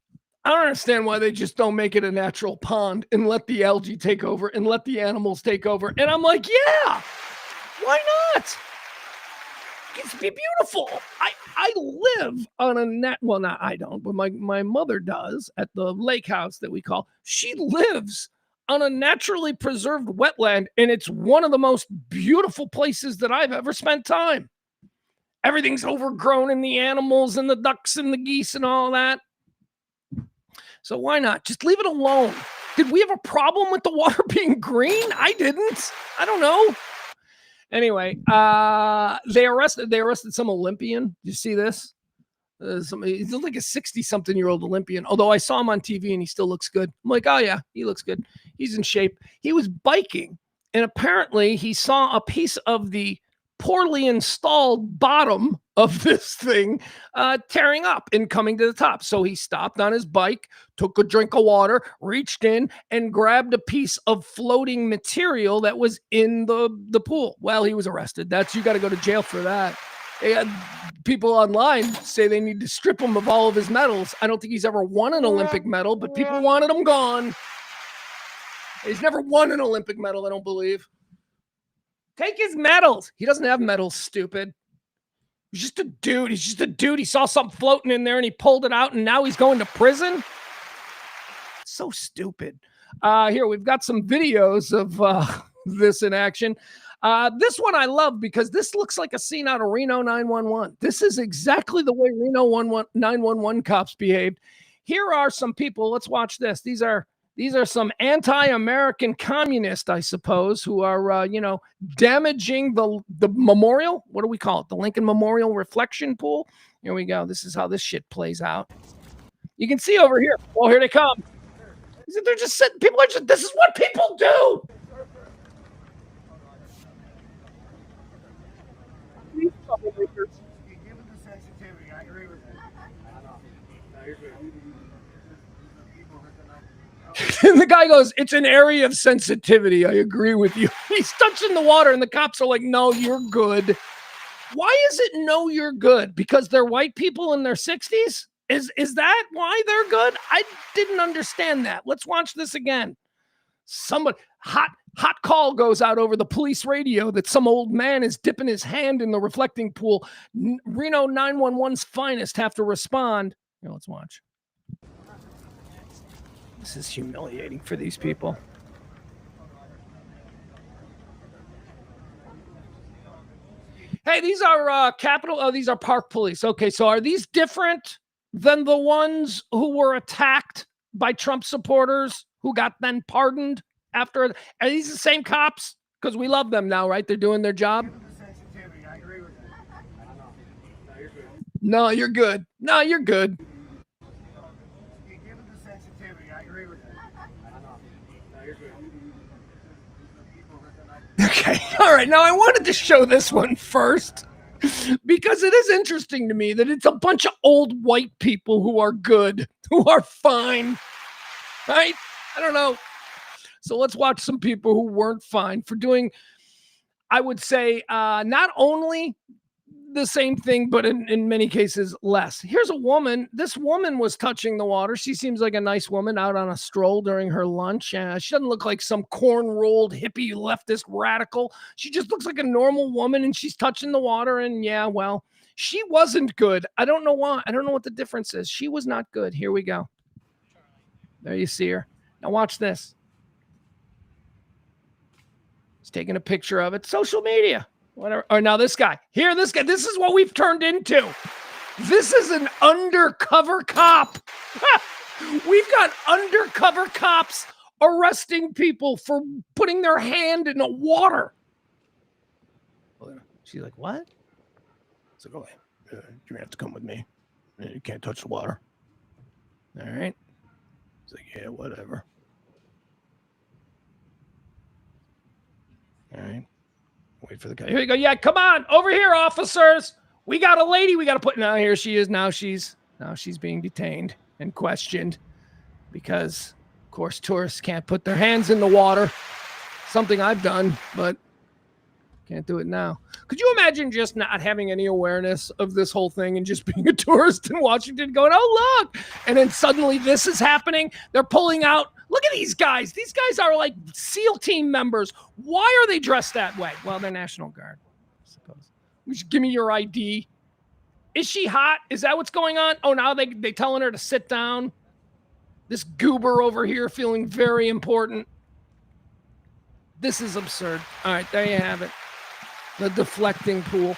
I don't understand why they just don't make it a natural pond and let the algae take over and let the animals take over. And I'm like, yeah, why not? It's beautiful. I live on a net. Well, not I don't, but my mother does at the lake house that we call. She lives on a naturally preserved wetland, and it's one of the most beautiful places that I've ever spent time. Everything's overgrown, and the animals and the ducks and the geese and all that. So why not just leave it alone? Did we have a problem with the water being green? I didn't. I don't know. Anyway, they arrested some Olympian. You see this? He's like a 60-something-year-old Olympian. Although I saw him on TV and he still looks good. I'm like, oh yeah, he looks good. He's in shape. He was biking, and apparently he saw a piece of the poorly installed bottom of this thing tearing up and coming to the top. So he stopped on his bike, took a drink of water, reached in and grabbed a piece of floating material that was in the pool. Well, he was arrested. You got to go to jail for that. And people online say they need to strip him of all of his medals. I don't think he's ever won an Olympic medal, but people wanted him gone. He's never won an Olympic medal, I don't believe. Take his medals. He doesn't have medals, stupid. He's just a dude. He's just a dude. He saw something floating in there and he pulled it out, and now he's going to prison. So stupid. Here, we've got some videos of this in action. This one I love because this looks like a scene out of Reno 911. This is exactly the way Reno 911 cops behaved. Here are some people. Let's watch this. These are some anti-American communists, I suppose, who are, damaging the memorial. What do we call it? The Lincoln Memorial Reflection Pool. Here we go. This is how this shit plays out. You can see over here. Well, here they come. They're just sitting. People are just. This is what people do. Given the sensitivity, I agree with you. And the guy goes, it's an area of sensitivity. I agree with you. He's touching the water, and the cops are like, no, you're good. Why is it no, you're good? Because they're white people in their 60s? Is that why they're good? I didn't understand that. Let's watch this again. Somebody, hot call goes out over the police radio that some old man is dipping his hand in the reflecting pool. Reno 911's finest have to respond. Here, let's watch. This is humiliating for these people. Hey, these are these are park police. Okay, so are these different than the ones who were attacked by Trump supporters who got then pardoned after? Are these the same cops? Because we love them now, right? They're doing their job. Given the sensitivity, I agree with you. No, you're good. No, you're good. Given the sensitivity, I agree with you. Okay, all right. Now I wanted to show this one first because it is interesting to me that it's a bunch of old white people who are good, who are fine, right? I don't know. So let's watch some people who weren't fine for doing, I would say, not only the same thing, but in many cases less. Here's a woman. This woman was touching the water. She seems like a nice woman out on a stroll during her lunch. She doesn't look like some corn-rolled hippie leftist radical. She just looks like a normal woman, and she's touching the water. And yeah, well, she wasn't good. I don't know why. I don't know what the difference is. She was not good. Here we go. There you see her. Now watch this. He's taking a picture of it. Social media. Whatever. Or now this guy. Here, this guy. This is what we've turned into. This is an undercover cop. We've got undercover cops arresting people for putting their hand in the water. She's like, what? It's like, okay, you're going to have to come with me. You can't touch the water. All right. It's like, yeah, whatever. All right. Wait for the guy. Here you go. Yeah, come on. Over here, officers. We got a lady we got to put. Now here she is. Now she's being detained and questioned because, of course, tourists can't put their hands in the water. Something I've done, but can't do it now. Could you imagine just not having any awareness of this whole thing and just being a tourist in Washington going, oh, look. And then suddenly this is happening. They're pulling out. Look at these guys. These guys are like SEAL team members. Why are they dressed that way? Well, they're National Guard, I suppose. Give me your ID. Is she hot? Is that what's going on? Oh, now they telling her to sit down. This goober over here feeling very important. This is absurd. All right, there you have it. The deflecting pool.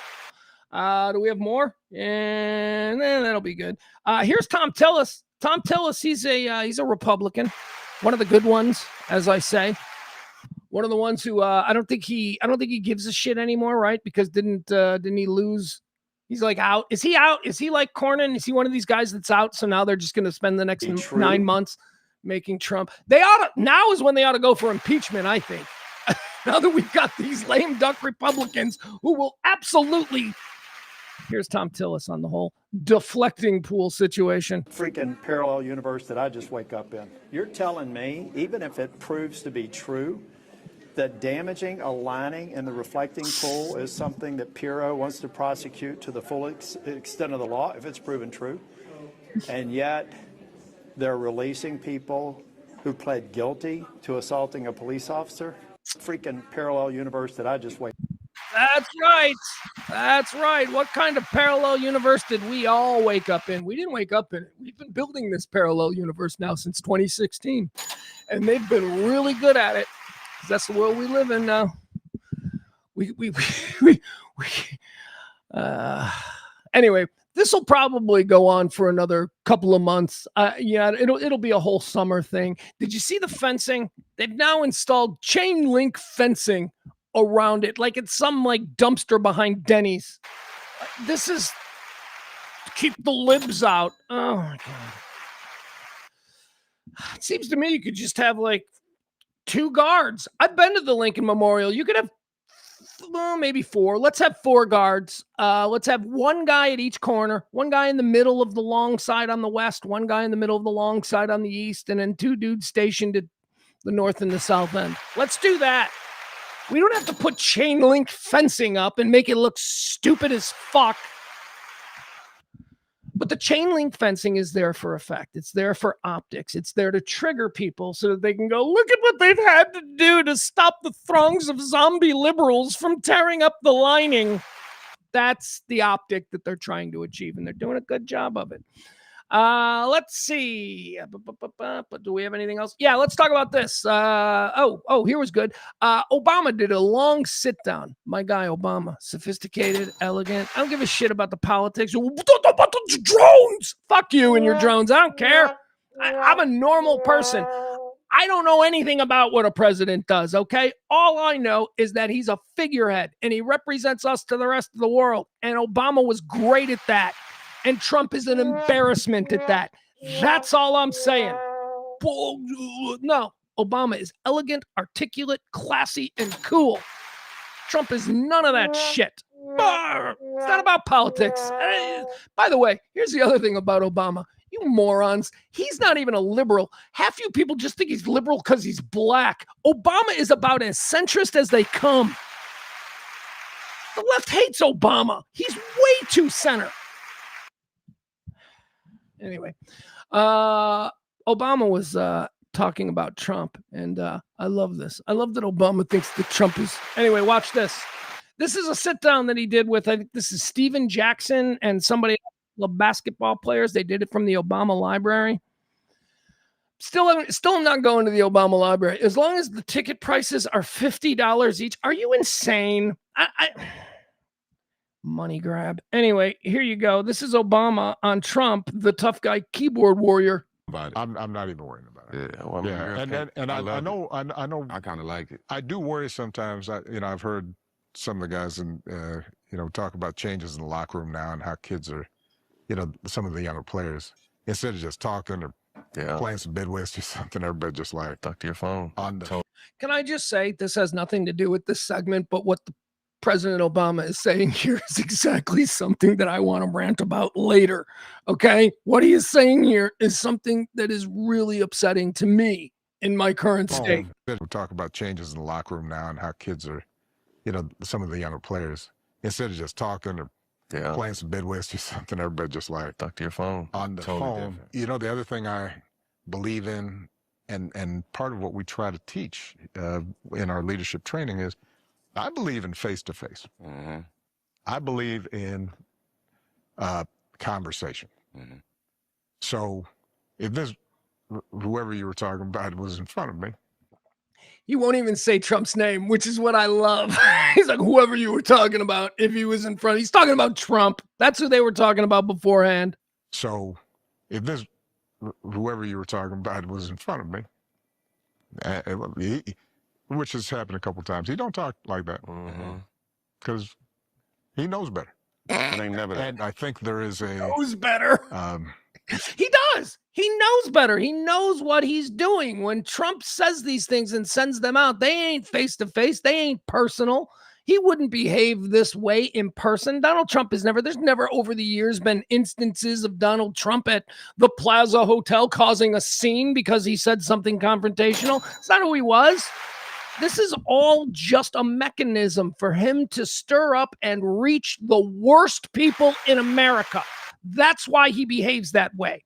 Do we have more? And that'll be good. Here's Tom Tillis. Tom Tillis, he's a Republican, one of the good ones, as I say. One of the ones who I don't think he gives a shit anymore, right? Because didn't he lose? He's like out. Is he out? Is he like Cornyn? Is he one of these guys that's out? So now they're just going to spend the next 9 months making Trump. Now is when they ought to go for impeachment, I think. Now that we've got these lame duck Republicans who will absolutely. Here's Tom Tillis on the whole deflecting pool situation. Freaking parallel universe that I just wake up in. You're telling me, even if it proves to be true, that damaging a lining in the reflecting pool is something that Puro wants to prosecute to the full extent of the law, if it's proven true, and yet they're releasing people who pled guilty to assaulting a police officer? Freaking parallel universe that I just wake. That's right. That's right. What kind of parallel universe did we all wake up in? We didn't wake up in it. We've been building this parallel universe now since 2016, and they've been really good at it. That's the world we live in now. Anyway, this will probably go on for another couple of months. Yeah, it'll be a whole summer thing. Did you see the fencing? They've now installed chain link fencing around it, like it's some like dumpster behind Denny's. This is to keep the libs out. Oh my god! It seems to me you could just have like 2 guards. I've been to the Lincoln Memorial. You could have maybe 4. Let's have 4 guards. Let's have 1 guy at each corner, 1 guy in the middle of the long side on the west, 1 guy in the middle of the long side on the east, and then 2 dudes stationed at the north and the south end. Let's do that. We don't have to put chain link fencing up and make it look stupid as fuck. But the chain link fencing is there for effect. It's there for optics. It's there to trigger people so that they can go, look at what they've had to do to stop the throngs of zombie liberals from tearing up the lining. That's the optic that they're trying to achieve, and they're doing a good job of it. Let's see. But do we have anything else? Yeah, let's talk about this. Here was good. Obama did a long sit down. My guy, Obama, sophisticated, elegant. I don't give a shit about the politics. About the drones. Fuck you and your drones. I don't care. I'm a normal person. I don't know anything about what a president does, okay? All I know is that he's a figurehead and he represents us to the rest of the world. And Obama was great at that. And Trump is an embarrassment at that. That's all I'm saying. No, Obama is elegant, articulate, classy, and cool. Trump is none of that shit. It's not about politics. By the way, here's the other thing about Obama. You morons. He's not even a liberal. Half you people just think he's liberal because he's black. Obama is about as centrist as they come. The left hates Obama. He's way too center. Anyway, Obama was talking about Trump, and I love this. I love that Obama thinks that Trump is... Anyway, watch this. This is a sit-down that he did with, I think this is Steven Jackson and somebody, the basketball players. They did it from the Obama library. Still not going to the Obama library. As long as the ticket prices are $50 each. Are you insane? Money grab. Anyway, here you go. This is Obama on Trump, the tough guy keyboard warrior. I'm not even worrying about it. Yeah, well, yeah. I know. I kind of like it. I do worry sometimes. I've heard some of the guys talk about changes in the locker room now and how kids are, some of the younger players, instead of just talking or playing some bidwist or something, everybody just like talk to your phone. Can I just say this has nothing to do with this segment, but what the President Obama is saying here is exactly something that I want to rant about later. Okay. What he is saying here is something that is really upsetting to me in my current state. We talk about changes in the locker room now and how kids are, some of the younger players, instead of just talking or playing some bidwist or something, everybody just like talk to your phone. On the phone. Different. The other thing I believe in, and part of what we try to teach in our leadership training is, I believe in face-to-face. Mm-hmm. I believe in conversation. Mm-hmm. So if this, whoever you were talking about was in front of me, He won't even say Trump's name, which is what I love. He's like, whoever you were talking about, if he was in front, he's talking about Trump. That's who they were talking about beforehand. so if this, whoever you were talking about was in front of me, which has happened a couple of times, he don't talk like that because he knows better. It ain't never that. And I think there is a Knows better. He does. He knows better. He knows what he's doing. When Trump says these things and sends them out, they ain't face to face. They ain't personal. He wouldn't behave this way in person. Donald Trump there's never over the years been instances of Donald Trump at the Plaza Hotel causing a scene because he said something confrontational. It's not who he was. This is all just a mechanism for him to stir up and reach the worst people in America. That's why he behaves that way.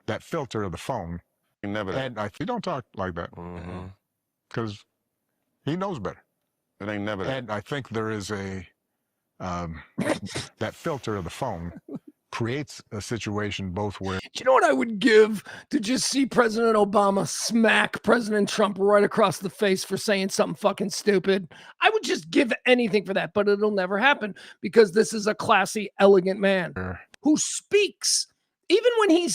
that filter of the phone. Ain't never that. And he don't talk like that because he knows better. It ain't never that. And I think there is a that filter of the phone creates a situation both where Do you know what I would give to just see President Obama smack President Trump right across the face for saying something fucking stupid? I would just give anything for that, but it'll never happen because this is a classy, elegant man who speaks, even when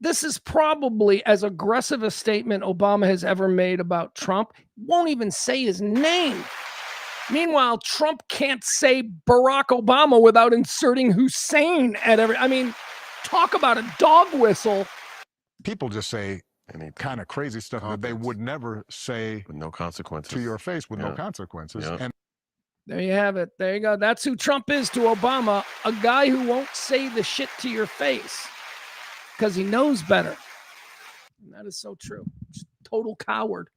this is probably as aggressive a statement Obama has ever made about Trump, won't even say his name. Meanwhile, Trump can't say Barack Obama without inserting Hussein at talk about a dog whistle. people just say kind of crazy stuff that they would never say with no consequences to your face with no consequences. Yeah. And There you have it. There you go. That's who Trump is to Obama, a guy who won't say the shit to your face because he knows better. And that is so true. Just total coward.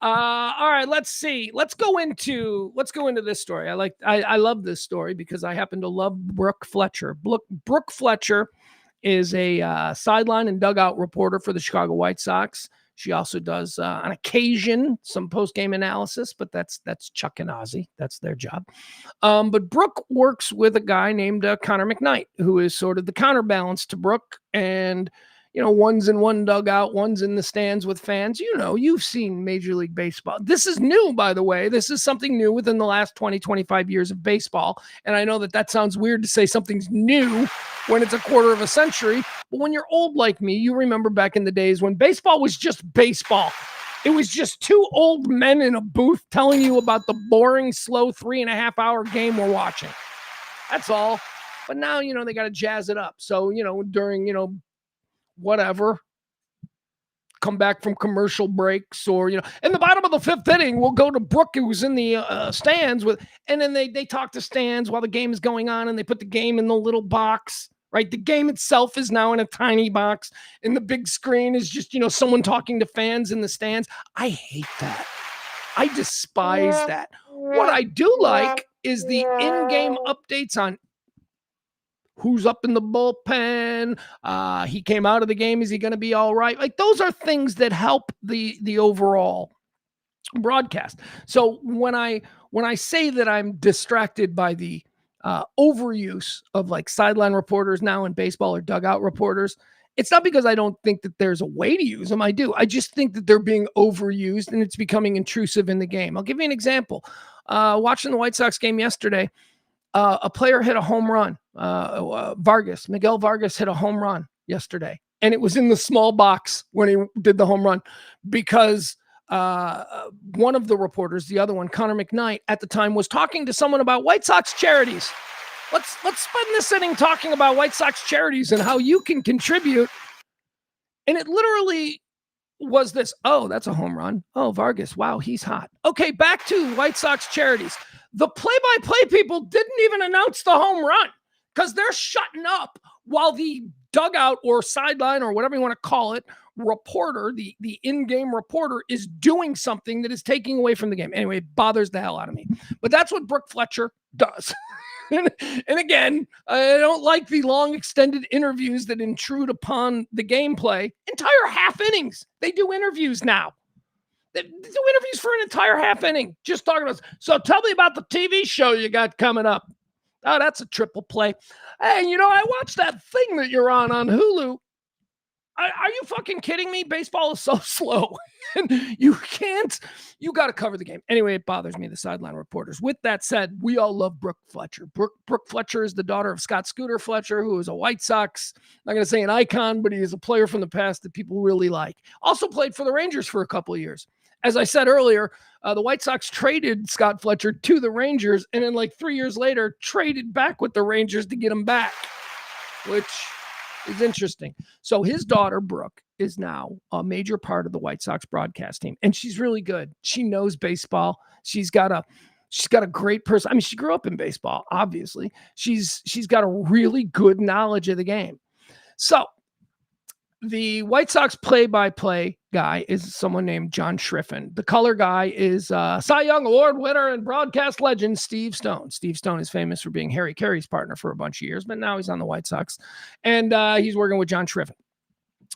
All right, let's see. Let's go into this story. I love this story because I happen to love Brooke Fletcher. Brooke Fletcher is a sideline and dugout reporter for the Chicago White Sox. She also does on occasion some post-game analysis, but that's Chuck and Ozzy. That's their job. But Brooke works with a guy named Connor McKnight, who is sort of the counterbalance to Brooke. And one's in one dugout, one's in the stands with fans. You've seen Major League Baseball. This is new, by the way. This is something new within the last 20, 25 years of baseball. And I know that sounds weird to say something's new when it's a quarter of a century. But when you're old like me, you remember back in the days when baseball was just baseball. It was just two old men in a booth telling you about the boring, slow 3.5-hour game we're watching. That's all. But now, they got to jazz it up. So, during, whatever, come back from commercial breaks or, in the bottom of the fifth inning, we'll go to Brooke, who's in the stands and then they talk to stands while the game is going on and they put the game in the little box, right? The game itself is now in a tiny box and the big screen is just, someone talking to fans in the stands. I hate that. I despise that. What I do like is the in-game updates on who's up in the bullpen. He came out of the game. Is he going to be all right? Like those are things that help the overall broadcast. So when I say that I'm distracted by the overuse of like sideline reporters now in baseball or dugout reporters, it's not because I don't think that there's a way to use them. I do. I just think that they're being overused and it's becoming intrusive in the game. I'll give you an example. Watching the White Sox game yesterday, a player hit a home run. Miguel Vargas hit a home run yesterday. And it was in the small box when he did the home run because one of the reporters, the other one, Connor McKnight, at the time was talking to someone about White Sox charities. Let's spend this inning talking about White Sox charities and how you can contribute. And it literally was this, oh, that's a home run. Oh, Vargas, wow, he's hot. Okay, back to White Sox charities. The play-by-play people didn't even announce the home run because they're shutting up while the dugout or sideline or whatever you want to call it, reporter, the in-game reporter is doing something that is taking away from the game. Anyway, it bothers the hell out of me. But that's what Brooke Fletcher does. And again, I don't like the long extended interviews that intrude upon the gameplay. Entire half innings. They do interviews now. They do interviews for an entire half inning. Just talking about, so tell me about the TV show you got coming up. Oh, that's a triple play. Hey, I watched that thing that you're on Hulu. Are you fucking kidding me? Baseball is so slow. And you got to cover the game. Anyway, it bothers me, the sideline reporters. With that said, we all love Brooke Fletcher. Brooke Fletcher is the daughter of Scott Scooter Fletcher, who is a White Sox, I'm not going to say an icon, but he is a player from the past that people really like. Also played for the Rangers for a couple of years. As I said earlier, the White Sox traded Scott Fletcher to the Rangers, and then like 3 years later, traded back with the Rangers to get him back, which is interesting. So his daughter, Brooke, is now a major part of the White Sox broadcast team, and she's really good. She knows baseball. She's got a great person. I mean, she grew up in baseball, obviously. She's got a really good knowledge of the game. So the White Sox play-by-play guy is someone named John Schriffen. The color guy is Cy Young Award winner and broadcast legend Steve Stone. Steve Stone is famous for being Harry Carey's partner for a bunch of years, but now he's on the White Sox. And he's working with John Schriffen.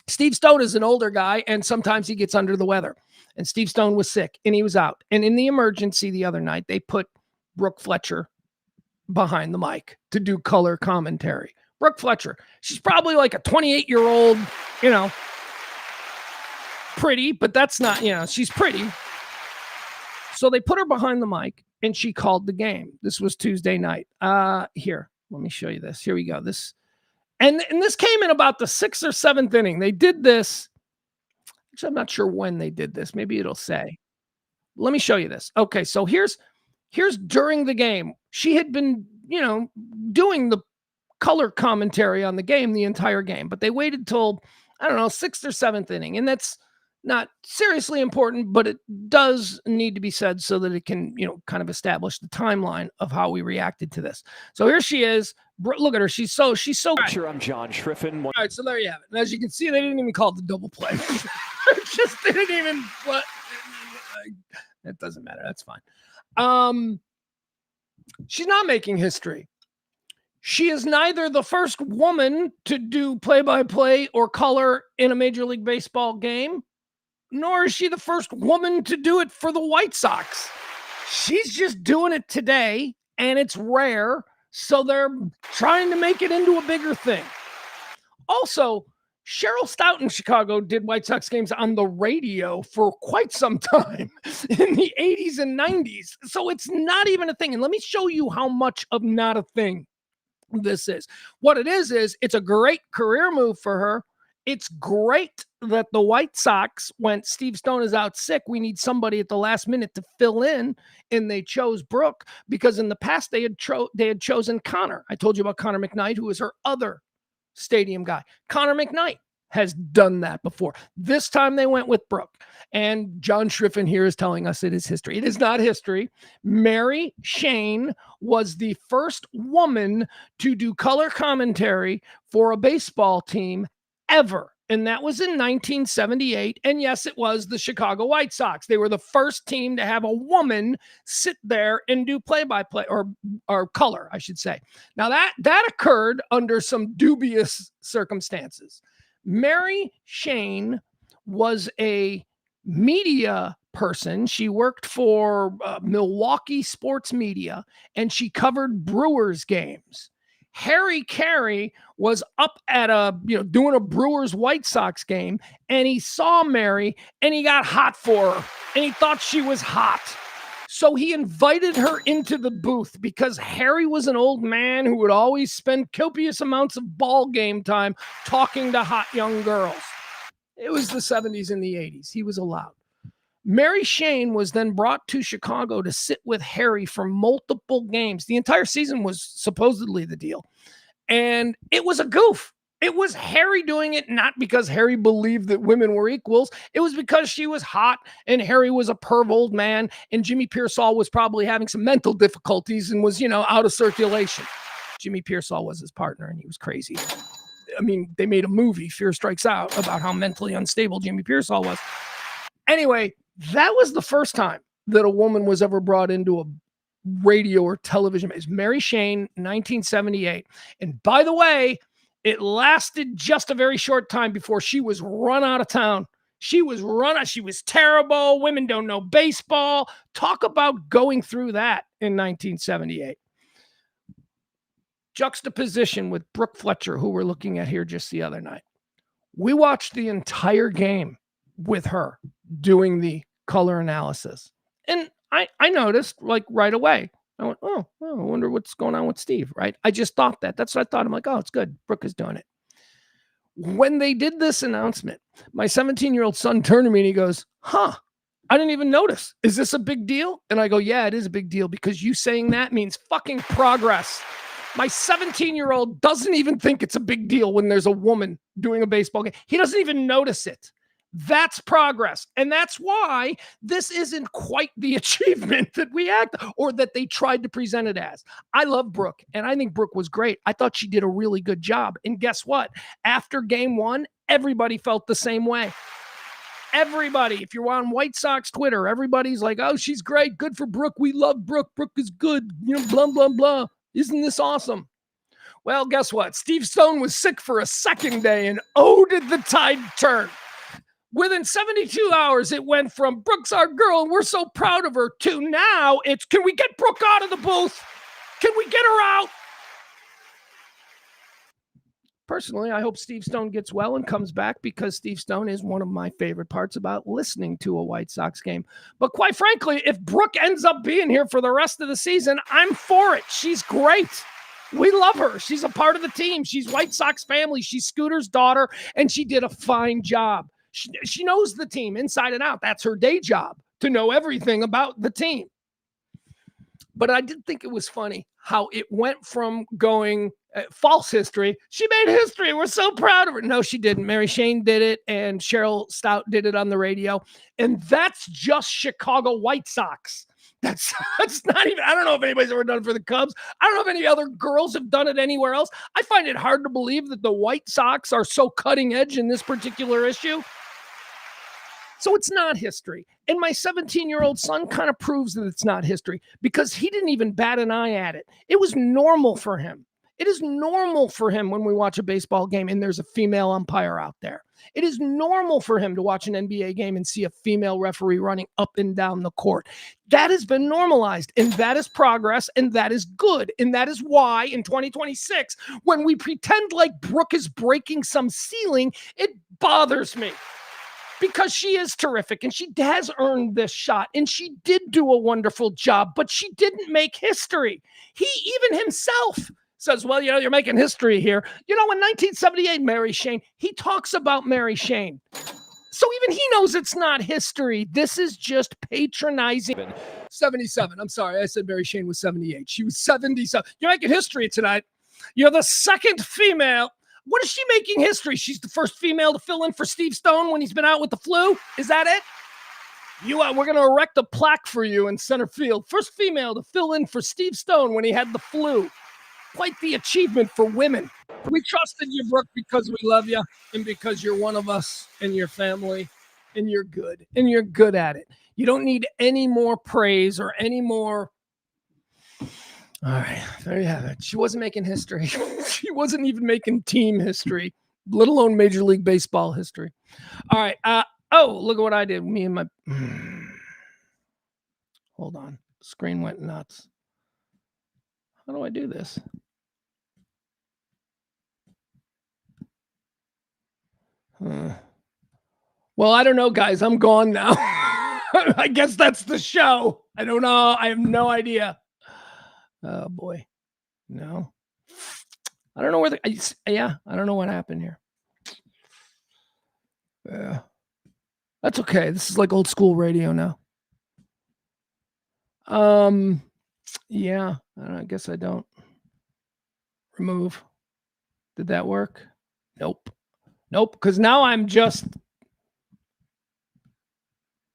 Steve Stone is an older guy, and sometimes he gets under the weather. And Steve Stone was sick, and he was out. And in the emergency the other night, they put Brooke Fletcher behind the mic to do color commentary. Brooke Fletcher, she's probably like a 28-year-old, pretty, but that's not, she's pretty. So they put her behind the mic, and she called the game. This was Tuesday night. Here, let me show you this. Here we go. And this came in about the 6th or 7th inning. They did this. Actually, I'm not sure when they did this. Maybe it'll say. Let me show you this. Okay, so here's during the game. She had been, doing the color commentary on the game the entire game, but they waited till, 6th or 7th inning. And that's not seriously important, but it does need to be said so that it can, kind of establish the timeline of how we reacted to this. So here she is. Look at her. She's so sure. I'm John Schriffen. All right, so there you have it. And as you can see, they didn't even call it the double play. Just didn't even. What? It doesn't matter. That's fine. She's not making history. She is neither the first woman to do play-by-play or color in a Major League Baseball game, nor is she the first woman to do it for the White Sox. She's just doing it today, and it's rare. So they're trying to make it into a bigger thing. Also, Cheryl Stout in Chicago did White Sox games on the radio for quite some time in the 80s and 90s. So it's not even a thing. And let me show you how much of not a thing this is. What it is it's a great career move for her. It's great that the White Sox, when Steve Stone is out sick, we need somebody at the last minute to fill in, and they chose Brooke because in the past they had chosen Connor. I told you about Connor McKnight, who is her other stadium guy. Connor McKnight has done that before. This time they went with Brooke, and John Schriffen here is telling us it is history. It is not history. Mary Shane was the first woman to do color commentary for a baseball team ever. And that was in 1978. And yes, it was the Chicago White Sox. They were the first team to have a woman sit there and do play-by-play or color, I should say. Now that occurred under some dubious circumstances. Mary Shane was a media person. She worked for Milwaukee Sports Media, and she covered Brewers games. Harry Carey was up at doing a Brewers White Sox game, and he saw Mary and he got hot for her and he thought she was hot. So he invited her into the booth because Harry was an old man who would always spend copious amounts of ball game time talking to hot young girls. It was the 70s and the 80s. He was allowed. Mary Shane was then brought to Chicago to sit with Harry for multiple games. The entire season was supposedly the deal. And it was a goof. It was Harry doing it, not because Harry believed that women were equals. It was because she was hot and Harry was a perv old man and Jimmy Pearsall was probably having some mental difficulties and was, out of circulation. Jimmy Pearsall was his partner and he was crazy. I mean, they made a movie, Fear Strikes Out, about how mentally unstable Jimmy Pearsall was. Anyway, that was the first time that a woman was ever brought into a radio or television. It's Mary Shane, 1978. And by the way, it lasted just a very short time before she was run out of town. She was terrible. Women don't know baseball. Talk about going through that in 1978. juxtaposition with Brooke Fletcher, who we're looking at here just the other night. We watched the entire game with her doing the color analysis. And I noticed, like, right away. I went, oh, I wonder what's going on with Steve, right? I just thought that. That's what I thought. I'm like, oh, it's good. Brooke is doing it. When they did this announcement, my 17-year-old son turned to me and he goes, I didn't even notice. Is this a big deal? And I go, yeah, it is a big deal because you saying that means fucking progress. My 17-year-old doesn't even think it's a big deal when there's a woman doing a baseball game. He doesn't even notice it. That's progress. And that's why this isn't quite the achievement that we act or that they tried to present it as. I love Brooke, and I think Brooke was great. I thought she did a really good job. And guess what? After game one, everybody felt the same way. Everybody, if you're on White Sox Twitter, everybody's like, oh, she's great. Good for Brooke. We love Brooke. Brooke is good. You know, blah, blah, blah. Isn't this awesome? Well, guess what? Steve Stone was sick for a second day, and oh, did the tide turn. Within 72 hours, it went from Brooke's our girl, and we're so proud of her, to now it's, can we get Brooke out of the booth? Can we get her out? Personally, I hope Steve Stone gets well and comes back because Steve Stone is one of my favorite parts about listening to a White Sox game. But quite frankly, if Brooke ends up being here for the rest of the season, I'm for it. She's great. We love her. She's a part of the team. She's White Sox family. She's Scooter's daughter, and she did a fine job. She knows the team inside and out. That's her day job, to know everything about the team. But I did think it was funny how it went from going false history. She made history. We're so proud of her. No, she didn't. Mary Shane did it, and Cheryl Stout did it on the radio. And that's just Chicago White Sox. That's not even, I don't know if anybody's ever done it for the Cubs. I don't know if any other girls have done it anywhere else. I find it hard to believe that the White Sox are so cutting edge in this particular issue. So it's not history. And my 17-year-old son kind of proves that it's not history because he didn't even bat an eye at it. It was normal for him. It is normal for him when we watch a baseball game and there's a female umpire out there. It is normal for him to watch an NBA game and see a female referee running up and down the court. That has been normalized, and that is progress, and that is good. And that is why in 2026, when we pretend like Brooke is breaking some ceiling, it bothers me. Because she is terrific and she has earned this shot and she did do a wonderful job, but she didn't make history. He even himself says, well, you know, you're making history here. You know, in 1978, Mary Shane, he talks about Mary Shane. So even he knows it's not history. This is just patronizing. 77. I'm sorry. I said Mary Shane was 78. She was 77. You're making history tonight. You're the second female. What is she making history? She's the first female to fill in for Steve Stone when he's been out with the flu. Is that it? We're going to erect a plaque for you in center field. First female to fill in for Steve Stone when he had the flu. Quite the achievement for women. We trusted you, Brooke, because we love you and because you're one of us and your family and you're good and you're good at it. You don't need any more praise or any more. All right, there you have it. She wasn't making history. She wasn't even making team history, let alone Major League Baseball history. All right. Oh, look at what I did. Me and my. Hold on. Screen went nuts. How do I do this? Well, I don't know, guys. I'm gone now. I guess that's the show. I don't know. I have no idea. Oh boy, no. I don't know where I don't know what happened here. Yeah, that's okay. This is like old school radio now. Yeah, I guess I don't. Remove. Did that work? Nope. Because now I'm just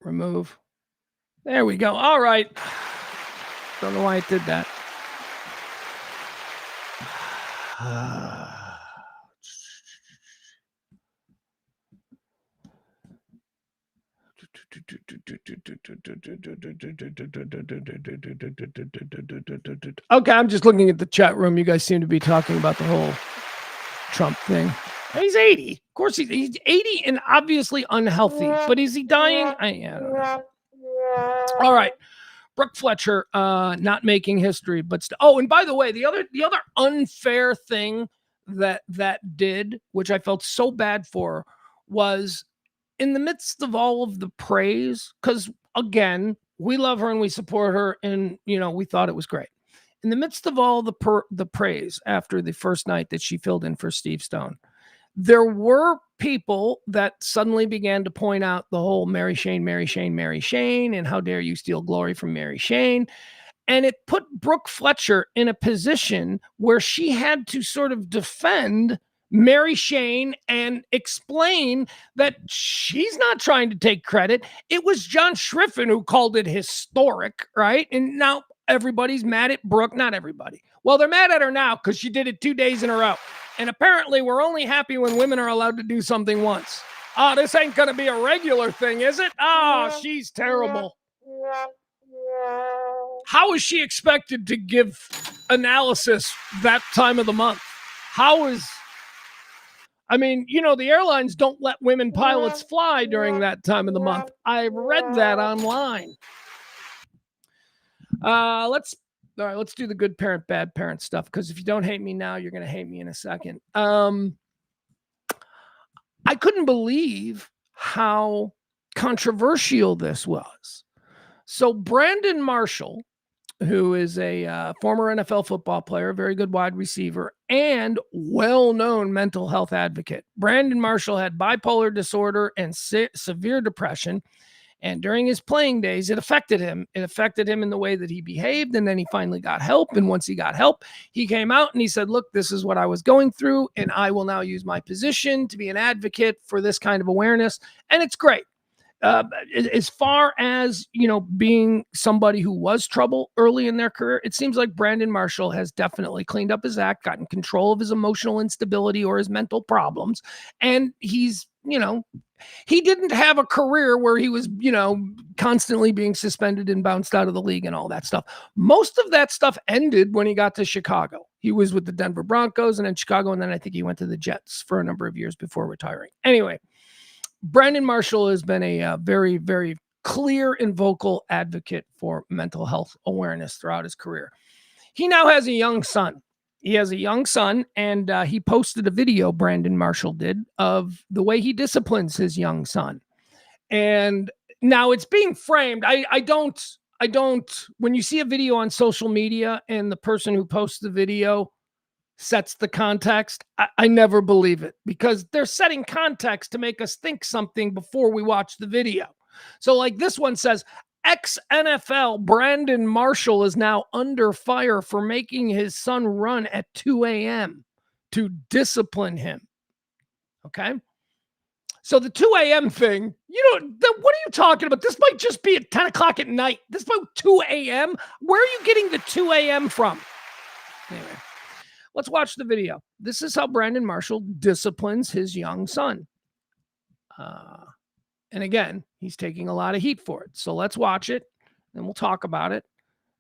remove. There we go. All right. Don't know why it did that. Okay, I'm just looking at the chat room. You guys seem to be talking about the whole Trump thing. He's 80. Of course, he's 80 and obviously unhealthy. But is he dying? I don't know. All right. Brooke Fletcher not making history, but oh, and by the way, the other unfair thing that did, which I felt so bad for, was in the midst of all of the praise, because again, we love her and we support her, and we thought it was great. In the midst of all the praise after the first night that she filled in for Steve Stone, there were people that suddenly began to point out the whole Mary Shane, and how dare you steal glory from Mary Shane. And it put Brooke Fletcher in a position where she had to sort of defend Mary Shane and explain that she's not trying to take credit. It was John Schriffen who called it historic, right? And now everybody's mad at Brooke. Not everybody. Well, they're mad at her now because she did it 2 days in a row. And apparently we're only happy when women are allowed to do something once. Oh, this ain't going to be a regular thing, is it? Oh, she's terrible. How is she expected to give analysis that time of the month? The airlines don't let women pilots fly during that time of the month. I read that online. Let's do the good parent, bad parent stuff, because if you don't hate me now, you're going to hate me in a second. I couldn't believe how controversial this was. So Brandon Marshall, who is a former NFL football player, very good wide receiver, and well-known mental health advocate. Brandon Marshall had bipolar disorder and severe depression. And during his playing days, it affected him. It affected him in the way that he behaved. And then he finally got help. And once he got help, he came out and he said, look, this is what I was going through. And I will now use my position to be an advocate for this kind of awareness. And it's great. As far as, being somebody who was trouble early in their career, it seems like Brandon Marshall has definitely cleaned up his act, gotten control of his emotional instability or his mental problems. And he's, he didn't have a career where he was, constantly being suspended and bounced out of the league and all that stuff. Most of that stuff ended when he got to Chicago. He was with the Denver Broncos and then Chicago, and then I think he went to the Jets for a number of years before retiring. Anyway, Brandon Marshall has been a very, very clear and vocal advocate for mental health awareness throughout his career. He now has a young son. He has a young son, and he posted a video, Brandon Marshall did, of the way he disciplines his young son. And now it's being framed. I don't, when you see a video on social media and the person who posts the video sets the context, I never believe it, because they're setting context to make us think something before we watch the video. So like this one says, ex-NFL Brandon Marshall is now under fire for making his son run at 2 a.m. to discipline him. Okay. So the 2 a.m. thing, what are you talking about? This might just be at 10 o'clock at night. This might 2 a.m. Where are you getting the 2 a.m. from? Anyway, let's watch the video. This is how Brandon Marshall disciplines his young son. And again, he's taking a lot of heat for it. So let's watch it, and we'll talk about it,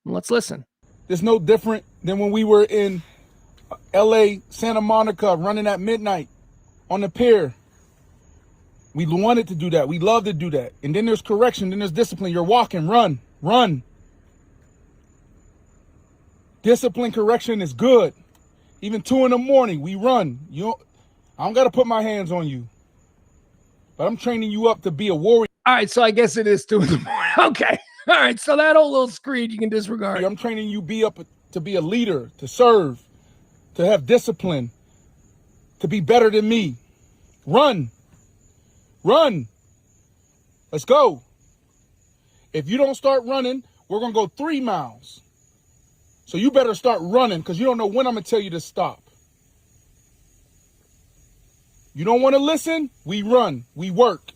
and let's listen. It's no different than when we were in L.A., Santa Monica, running at midnight on the pier. We wanted to do that. We love to do that. And then there's correction. Then there's discipline. You're walking. Run. Discipline, correction is good. Even 2 a.m, we run. I don't got to put my hands on you. But I'm training you up to be a warrior. All right, so I guess it is 2 a.m. Okay. All right, so that whole little screed you can disregard. I'm training you to be a leader, to serve, to have discipline, to be better than me. Run. Let's go. If you don't start running, we're going to go 3 miles. So you better start running, because you don't know when I'm going to tell you to stop. You don't want to listen? We run. We work.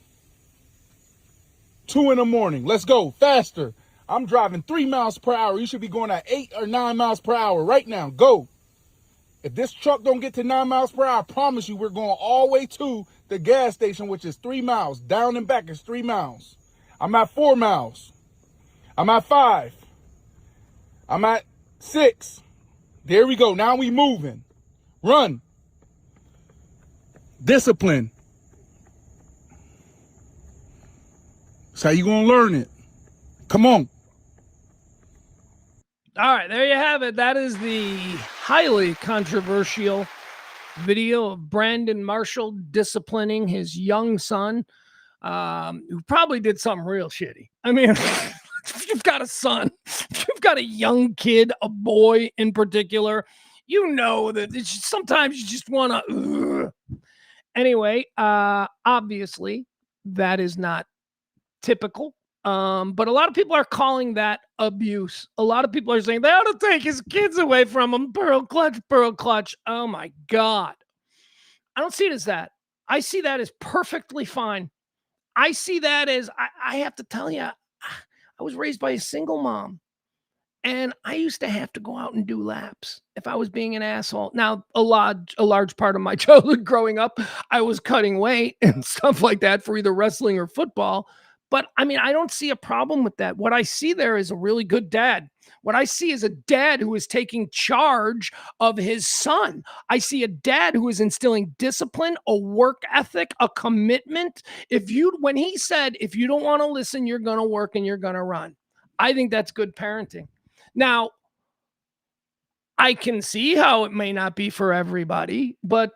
2 a.m. Let's go. Faster. I'm driving 3 miles per hour. You should be going at 8 or 9 miles per hour right now. Go. If this truck don't get to 9 miles per hour, I promise you we're going all the way to the gas station, which is 3 miles. Down and back is 3 miles. I'm at 4 miles. I'm at 5. I'm at 6. There we go. Now we moving. Run. Discipline. That's how you gonna learn it. Come on. All right, there you have it. That is the highly controversial video of Brandon Marshall disciplining his young son, who probably did something real shitty. I mean, if you've got a son, if you've got a young kid, a boy in particular, you know that sometimes you just want to. Anyway, obviously, that is not typical. But a lot of people are calling that abuse. A lot of people are saying they ought to take his kids away from him. Burrow clutch, Burrow clutch. Oh my God. I don't see it as that. I see that as perfectly fine. I see that as, I have to tell you, I was raised by a single mom. And I used to have to go out and do laps if I was being an asshole. Now, a large part of my childhood growing up, I was cutting weight and stuff like that for either wrestling or football. But I mean, I don't see a problem with that. What I see there is a really good dad. What I see is a dad who is taking charge of his son. I see a dad who is instilling discipline, a work ethic, a commitment. When he said, if you don't want to listen, you're going to work and you're going to run. I think that's good parenting. Now, I can see how it may not be for everybody, but,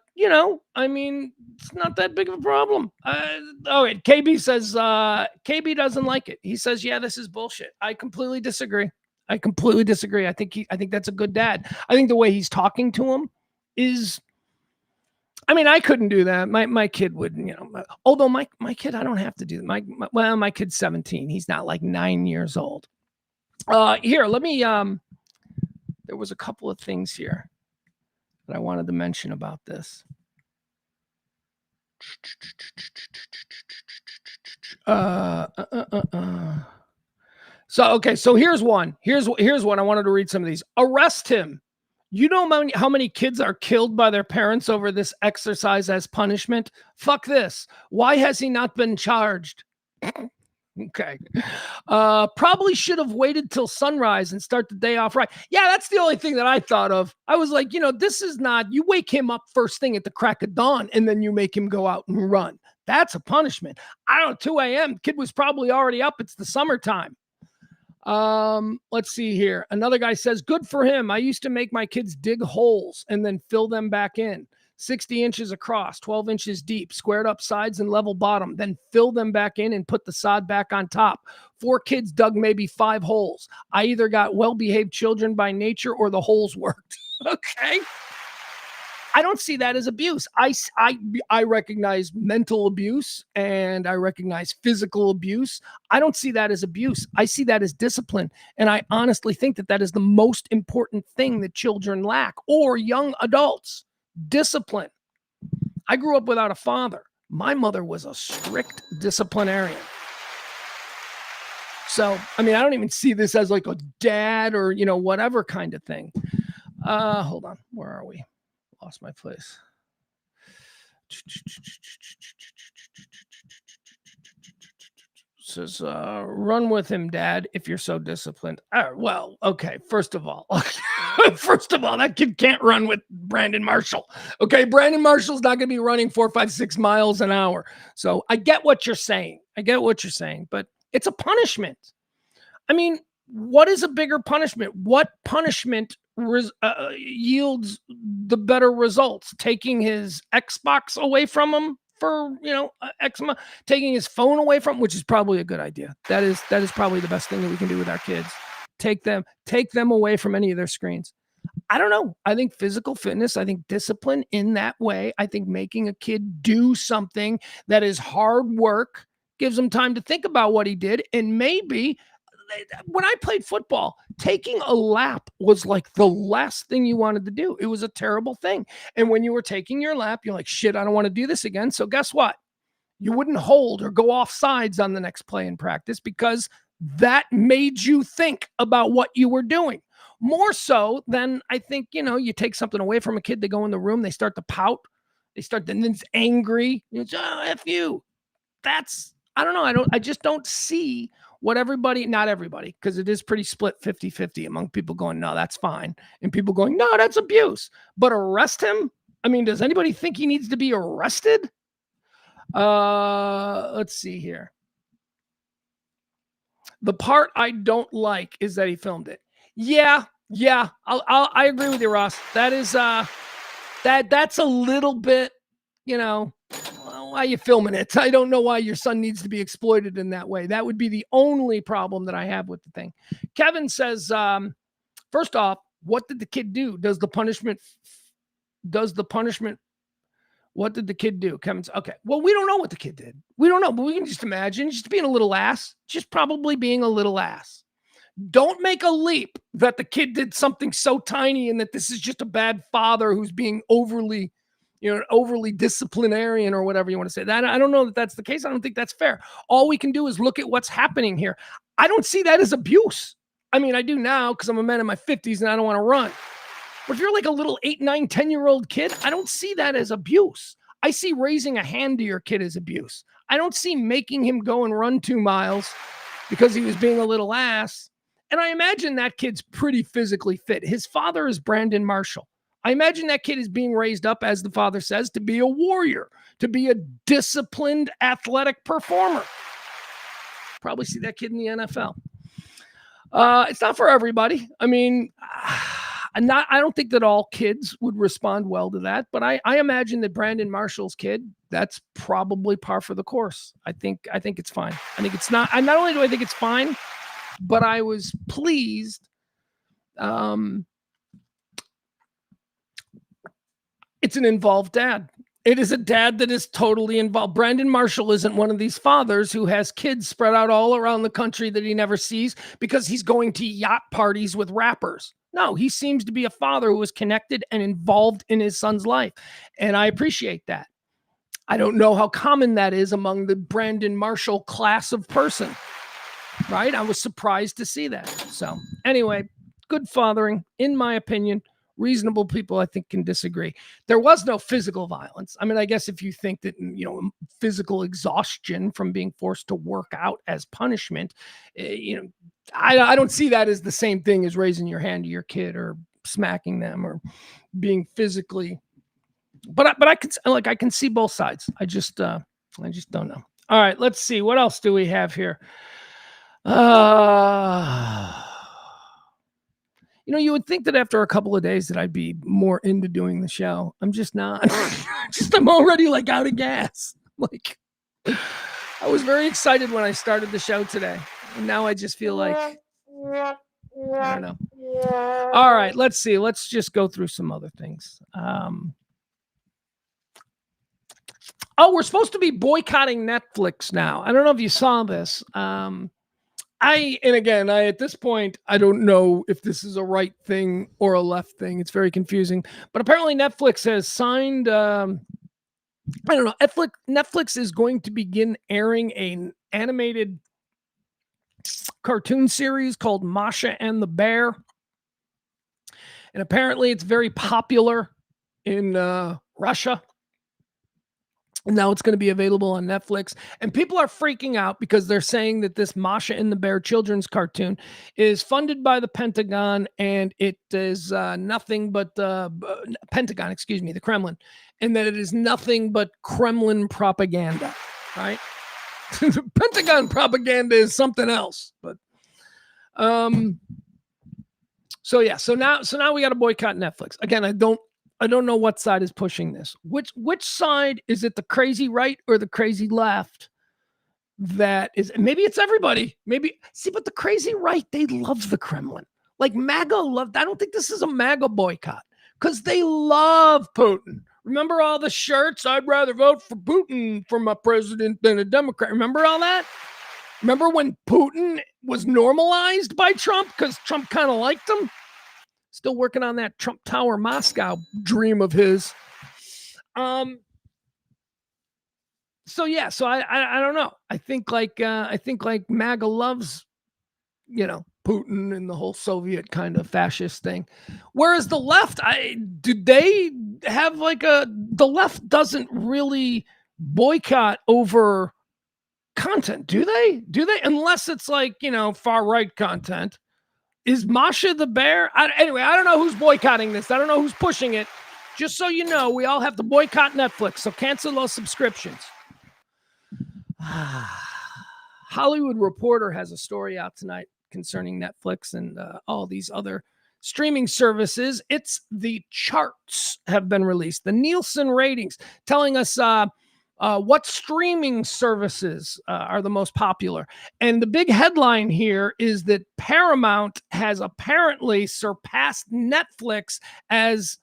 I mean, it's not that big of a problem. KB says, KB doesn't like it. He says, yeah, this is bullshit. I completely disagree. I think that's a good dad. I think the way he's talking to him is, I mean, I couldn't do that. My kid would, although my kid, I don't have to do that. My kid's 17. He's not like 9 years old. Here, let me, there was a couple of things here that I wanted to mention about this. So here's one. Here's one. I wanted to read some of these. Arrest him. You know how many kids are killed by their parents over this exercise as punishment? Fuck this. Why has he not been charged? Okay. Probably should have waited till sunrise and start the day off right. Yeah, that's the only thing that I thought of. I was like, this is not, you wake him up first thing at the crack of dawn and then you make him go out and run. That's a punishment. I don't know, 2 a.m. Kid was probably already up. It's the summertime. Let's see here. Another guy says, good for him. I used to make my kids dig holes and then fill them back in. 60 inches across, 12 inches deep, squared up sides and level bottom, then fill them back in and put the sod back on top. 4 kids dug maybe 5 holes. I either got well-behaved children by nature or the holes worked. Okay. I don't see that as abuse. I recognize mental abuse and I recognize physical abuse. I don't see that as abuse. I see that as discipline. And I honestly think that that is the most important thing that children lack, or young adults. Discipline. I grew up without a father. My mother was a strict disciplinarian. So, I mean, I don't even see this as like a dad or, whatever kind of thing. Hold on. Where are we? Lost my place. Says, run with him, Dad, if you're so disciplined. Well, okay. First of all, that kid can't run with Brandon Marshall. Okay, Brandon Marshall's not going to be running 4, 5, 6 miles an hour. So I get what you're saying. But it's a punishment. I mean, what is a bigger punishment? What punishment yields the better results? Taking his Xbox away from him for, X amount, taking his phone away from him, which is probably a good idea. That is probably the best thing that we can do with our kids. Take them away from any of their screens. I don't know. I think physical fitness, I think discipline in that way, I think making a kid do something that is hard work, gives him time to think about what he did. And maybe when I played football, taking a lap was like the last thing you wanted to do. It was a terrible thing. And when you were taking your lap, you're like, shit, I don't want to do this again. So guess what? You wouldn't hold or go off sides on the next play in practice because that made you think about what you were doing. More so than I think, you take something away from a kid, they go in the room, they start to pout, then it's angry. It's, F you. I don't know. I just don't see what not everybody, because it is pretty split 50-50 among people going, no, that's fine. And people going, no, that's abuse. But arrest him? I mean, does anybody think he needs to be arrested? Let's see here. The part I don't like is that he filmed it. Yeah. I agree with you, Ross. That is that's a little bit, why are you filming it? I don't know why your son needs to be exploited in that way. That would be the only problem that I have with the thing. Kevin says, first off, what did the kid do? What did the kid do? Kevin's okay. Well, we don't know what the kid did. We don't know, but we can just imagine just being a little ass, just probably being a little ass. Don't make a leap that the kid did something so tiny and that this is just a bad father who's being overly disciplinarian or whatever you want to say. That I don't know that that's the case. I don't think that's fair. All we can do is look at what's happening here. I don't see that as abuse. I mean, I do now because I'm a man in my 50s and I don't want to run. But if you're like a little 8, 9, 10-year-old kid, I don't see that as abuse. I see raising a hand to your kid as abuse. I don't see making him go and run 2 miles because he was being a little ass. And I imagine that kid's pretty physically fit. His father is Brandon Marshall. I imagine that kid is being raised up, as the father says, to be a warrior, to be a disciplined athletic performer. Probably see that kid in the NFL. It's not for everybody. I mean, I don't think that all kids would respond well to that, but I imagine that Brandon Marshall's kid, that's probably par for the course. I think it's fine. I think it's not. And not only do I think it's fine, but I was pleased. It's an involved dad. It is a dad that is totally involved. Brandon Marshall isn't one of these fathers who has kids spread out all around the country that he never sees because he's going to yacht parties with rappers. No, he seems to be a father who is connected and involved in his son's life. And I appreciate that. I don't know how common that is among the Brandon Marshall class of person. Right? I was surprised to see that. So anyway, good fathering, in my opinion. Reasonable people, I think, can disagree. There was no physical violence. I mean, I guess if you think that, physical exhaustion from being forced to work out as punishment, I don't see that as the same thing as raising your hand to your kid or smacking them or being physically. But I can see both sides. I just don't know. All right, let's see. What else do we have here? You would think that after a couple of days that I'd be more into doing the show. I'm just not. I'm already like out of gas. Like, I was very excited when I started the show today. And now I just feel like, I don't know. All right, let's see. Let's just go through some other things. We're supposed to be boycotting NeFtlix now. I don't know if you saw this. At this point, I don't know if this is a right thing or a left thing. It's very confusing. But apparently NeFtlix has signed, I don't know, NeFtlix is going to begin airing an animated cartoon series called Masha and the Bear. And apparently it's very popular in Russia. Now it's going to be available on Netflix, and people are freaking out because they're saying that this Masha and the Bear children's cartoon is funded by the Pentagon, and it is nothing but the Kremlin, and that it is nothing but Kremlin propaganda, right? Pentagon propaganda is something else, but so now we got to boycott Netflix again. I don't know what side is pushing this. Which side is it? The crazy right or the crazy left? That is, maybe it's everybody. But the crazy right, they love the Kremlin. Like MAGA loved. I don't think this is a MAGA boycott because they love Putin. Remember all the shirts? I'd rather vote for Putin for my president than a Democrat. Remember all that? Remember when Putin was normalized by Trump because Trump kind of liked him? Still working on that Trump Tower Moscow dream of his. So I don't know. I think like MAGA loves, Putin and the whole Soviet kind of fascist thing. Whereas the left, the left doesn't really boycott over content, do they? Unless it's like, far right content. Is Masha the Bear? Anyway, I don't know who's boycotting this. I don't know who's pushing it. Just so you know, we all have to boycott Netflix, so cancel those subscriptions. Hollywood Reporter has a story out tonight. concerning Netflix and all these other streaming services. It's the charts have been released, the Nielsen ratings telling us what streaming services are the most popular. And the big headline here is that Paramount has apparently surpassed Netflix as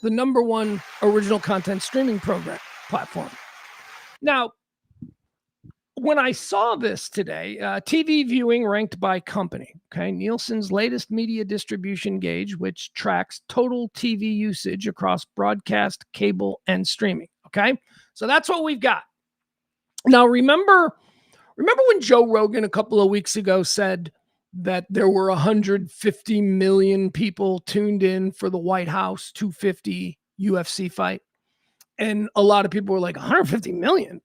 the #1 original content streaming platform. Now, when I saw this today, TV viewing ranked by company, okay, Nielsen's latest media distribution gauge, which tracks total TV usage across broadcast, cable, and streaming, okay? So that's what we've got. Now, remember when Joe Rogan a couple of weeks ago said that there were 150 million people tuned in for the White House 250 UFC fight? And a lot of people were like, 150 million?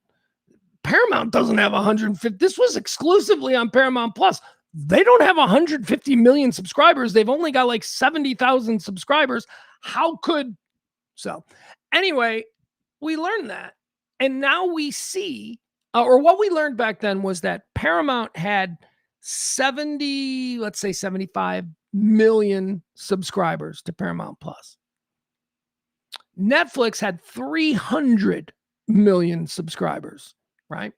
Paramount doesn't have 150. This was exclusively on Paramount Plus. They don't have 150 million subscribers. They've only got like 70,000 subscribers. How could so? Anyway, we learned that. And now we see, or what we learned back then was that Paramount had 75 million subscribers to Paramount Plus. Netflix had 300 million subscribers. Right.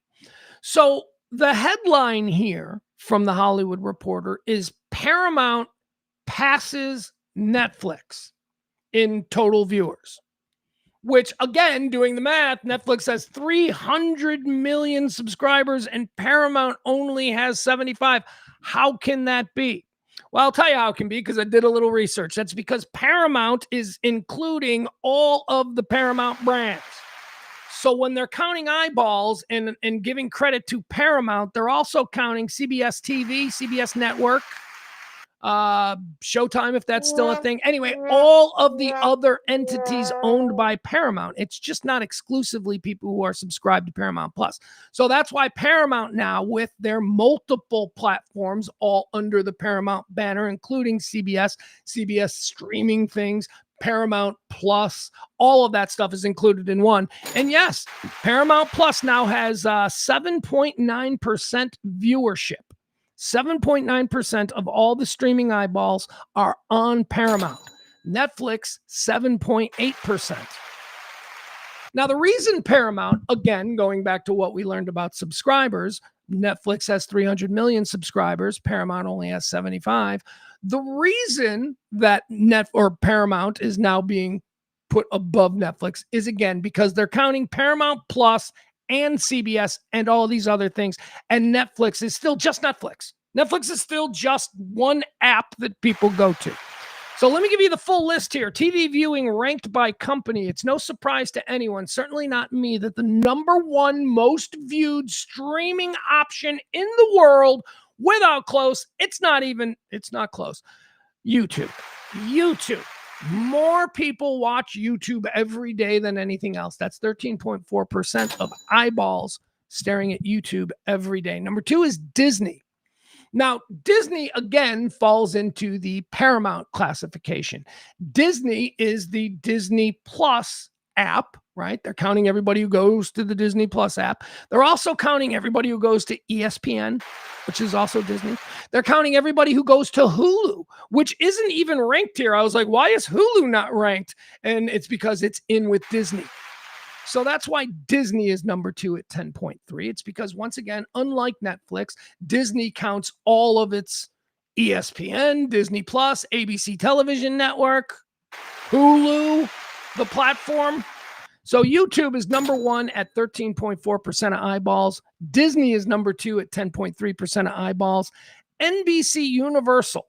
So the headline here from the Hollywood Reporter is Paramount passes Netflix in total viewers, which, again, doing the math, Netflix has 300 million subscribers and Paramount only has 75. How can that be? Well, I'll tell you how it can be, because I did a little research. That's because Paramount is including all of the Paramount brands. So when they're counting eyeballs and giving credit to Paramount, they're also counting CBS TV, CBS Network, Showtime, if that's still a thing. Anyway, all of the other entities owned by Paramount. It's just not exclusively people who are subscribed to Paramount Plus. So that's why Paramount now, with their multiple platforms all under the Paramount banner, including CBS streaming things, Paramount Plus, all of that stuff is included in one. And yes, Paramount Plus now has 7.9% viewership. 7.9% of all the streaming eyeballs are on Paramount. Netflix, 7.8%. Now, the reason Paramount, again, going back to what we learned about subscribers, Netflix has 300 million subscribers, Paramount only has 75. The reason that Paramount is now being put above Netflix is, again, because they're counting Paramount Plus and CBS and all these other things. And Netflix is still just Netflix. Netflix is still just one app that people go to. So let me give you the full list here. TV viewing ranked by company. It's no surprise to anyone, certainly not me, that the #1 most viewed streaming option in the world, without close, it's not close. YouTube. More people watch YouTube every day than anything else. That's 13.4% of eyeballs staring at YouTube every day. #2 is Disney. Now, Disney, again, falls into the Paramount classification. Disney is the Disney Plus app, right? They're counting everybody who goes to the Disney Plus app. They're also counting everybody who goes to ESPN, which is also Disney. They're counting everybody who goes to Hulu, which isn't even ranked here. I was like, why is Hulu not ranked? And it's because it's in with Disney. So that's why Disney is #2 at 10.3. It's because, once again, unlike Netflix, Disney counts all of its ESPN, Disney Plus, ABC Television Network, Hulu, the platform. So YouTube is #1 at 13.4% of eyeballs. Disney is #2 at 10.3% of eyeballs. NBC Universal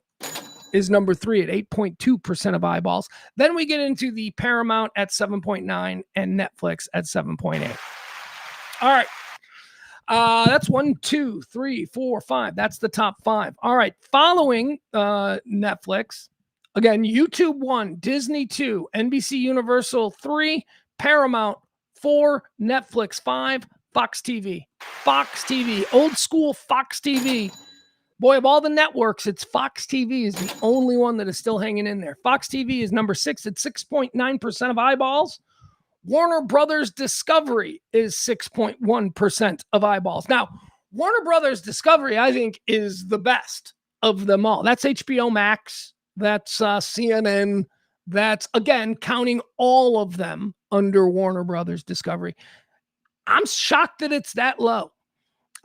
is #3 at 8.2% of eyeballs. Then we get into the Paramount at 7.9 and Netflix at 7.8. All right. That's 1, 2, 3, 4, 5. That's the top 5. All right. Following Netflix, again, YouTube 1, Disney 2, NBC Universal 3, Paramount 4, Netflix 5, Fox TV. Fox TV, old school Fox TV. Boy, of all the networks, it's Fox TV is the only one that is still hanging in there. Fox TV is #6 at 6.9% of eyeballs. Warner Brothers Discovery is 6.1% of eyeballs. Now, Warner Brothers Discovery, I think, is the best of them all. That's HBO Max. That's CNN. That's, again, counting all of them under Warner Brothers Discovery. I'm shocked that it's that low.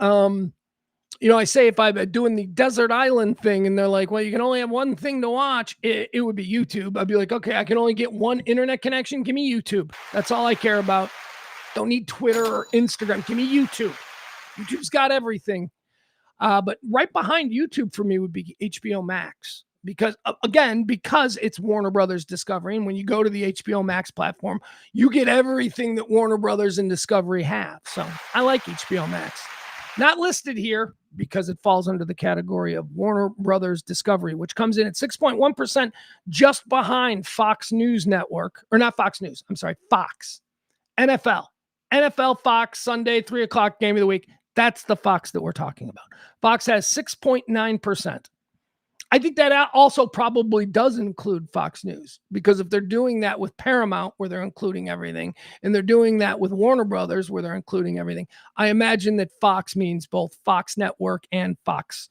I say if I'm doing the desert island thing and they're like, well, you can only have one thing to watch, it would be YouTube. I'd be like, okay, I can only get one internet connection. Give me YouTube. That's all I care about. Don't need Twitter or Instagram. Give me YouTube. YouTube's got everything. But right behind YouTube for me would be HBO Max. Because, again, because it's Warner Brothers Discovery. And when you go to the HBO Max platform, you get everything that Warner Brothers and Discovery have. So I like HBO Max. Not listed here because it falls under the category of Warner Brothers Discovery, which comes in at 6.1%, just behind Fox News Network. Or not Fox News. I'm sorry, Fox. NFL. NFL Fox, Sunday, 3 o'clock game of the week. That's the Fox that we're talking about. Fox has 6.9%. I think that also probably does include Fox News, because if they're doing that with Paramount, where they're including everything, and they're doing that with Warner Brothers, where they're including everything, I imagine that Fox means both Fox Network and Fox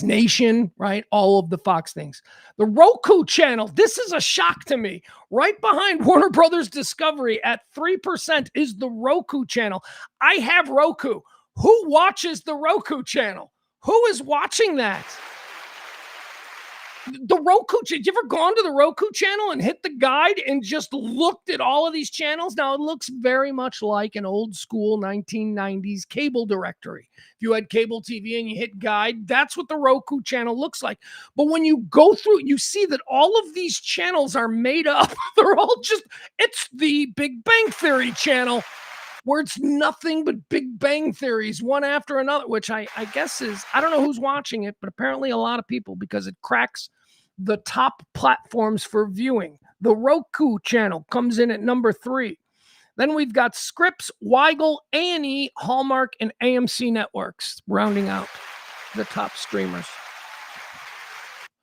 Nation, right? All of the Fox things. The Roku channel, this is a shock to me. Right behind Warner Brothers Discovery at 3% is the Roku channel. I have Roku. Who watches the Roku channel? Who is watching that? The Roku, have you ever gone to the Roku channel and hit the guide and just looked at all of these channels? Now, it looks very much like an old school 1990s cable directory. If you had cable TV and you hit guide, that's what the Roku channel looks like. But when you go through, you see that all of these channels are made up. They're all it's the Big Bang Theory channel, where it's nothing but Big Bang Theories, one after another, which I guess is, I don't know who's watching it, but apparently a lot of people, because it cracks the top platforms for viewing. The Roku channel comes in at number 3. Then we've got Scripps, Weigel, A&E, Hallmark, and AMC networks, rounding out the top streamers.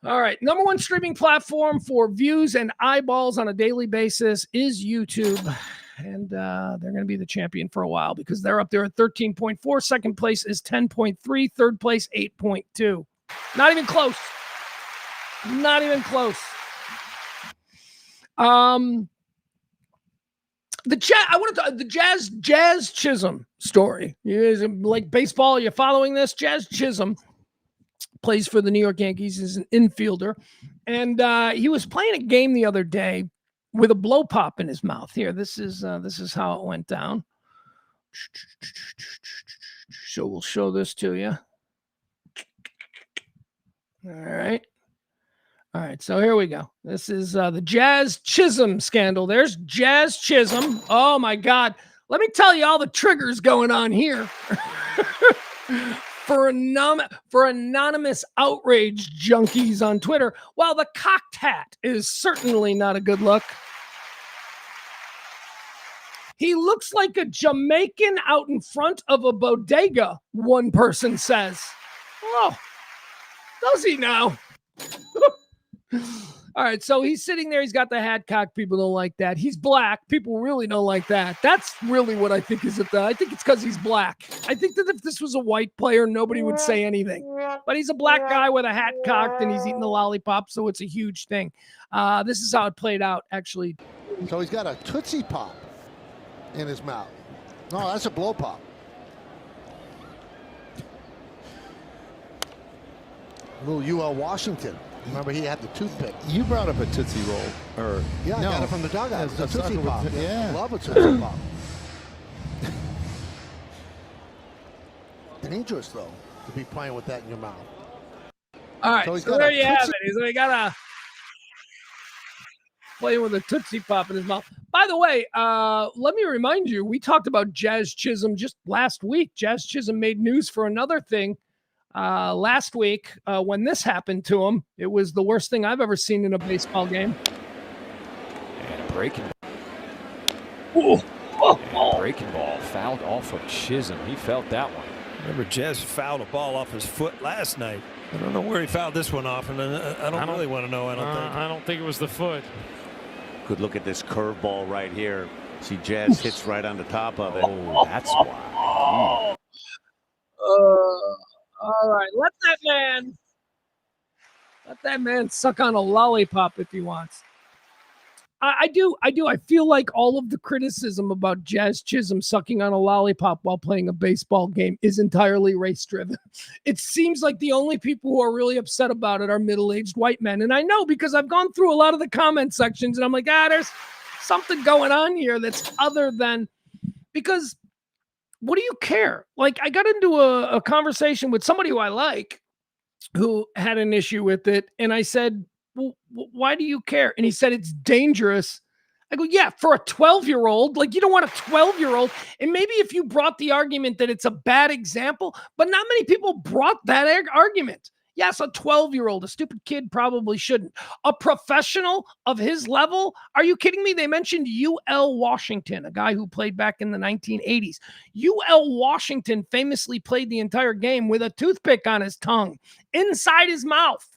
All right, number 1 streaming platform for views and eyeballs on a daily basis is YouTube. And they're going to be the champion for a while, because they're up there at 13.4. Second place is 10.3. Third place, 8.2. Not even close. Not even close. The Jazz Chisholm story. You guys like baseball? You're following this? Jazz Chisholm plays for the New York Yankees. He's an infielder, and he was playing a game the other day with a blow pop in his mouth. Here, this is how it went down. So we'll show this to you. All right, so here we go. This is the Jazz Chisholm scandal. There's Jazz Chisholm. Oh, my God. Let me tell you all the triggers going on here. For anonymous outrage junkies on Twitter, while the cocked hat is certainly not a good look. He looks like a Jamaican out in front of a bodega, one person says. Oh, does he now? All right, so he's sitting there. He's got the hat cocked. People don't like that. He's black. People really don't like that. That's really what I think is it. I think it's because he's black. I think that if this was a white player, nobody would say anything. But he's a black guy with a hat cocked, and he's eating the lollipop, so it's a huge thing. This is how it played out, actually. So he's got a Tootsie Pop in his mouth. No, that's a blow pop. Little UL Washington. Remember, he had the toothpick. You brought up a Tootsie Roll. Yeah, no, I got it from the dugout. It's a Tootsie Pop. Yeah. I love a Tootsie Pop. Dangerous, though, to be playing with that in your mouth. All right, so there you have it. He got a playing with a Tootsie Pop in his mouth. By the way, let me remind you, we talked about Jazz Chisholm just last week. Jazz Chisholm made news for another thing last week when this happened to him. It was the worst thing I've ever seen in a baseball game. And breaking. Breaking ball fouled off of Chisholm. He felt that one. Remember, Jazz fouled a ball off his foot last night. I don't know where he fouled this one off, and I don't really want to know. I don't think it was the foot. Good look at this curveball right here. See, Jazz hits right on the top of it. Oh, that's why. All right, let that man Let that man suck on a lollipop if he wants. I do. I feel like all of the criticism about Jazz Chisholm sucking on a lollipop while playing a baseball game is entirely race-driven. It seems like the only people who are really upset about it are middle-aged white men. And I know because I've gone through a lot of the comment sections and I'm like, there's something going on here that's other than because what do you care? Like I got into a conversation with somebody who I like who had an issue with it. And I said, well, why do you care? And he said, it's dangerous. I go, yeah, for a 12-year-old, like you don't want a 12-year-old. And maybe if you brought the argument that it's a bad example, but not many people brought that argument. Yes, a 12-year-old, a stupid kid probably shouldn't. A professional of his level? Are you kidding me? They mentioned UL Washington, a guy who played back in the 1980s. UL Washington famously played the entire game with a toothpick on his tongue, inside his mouth.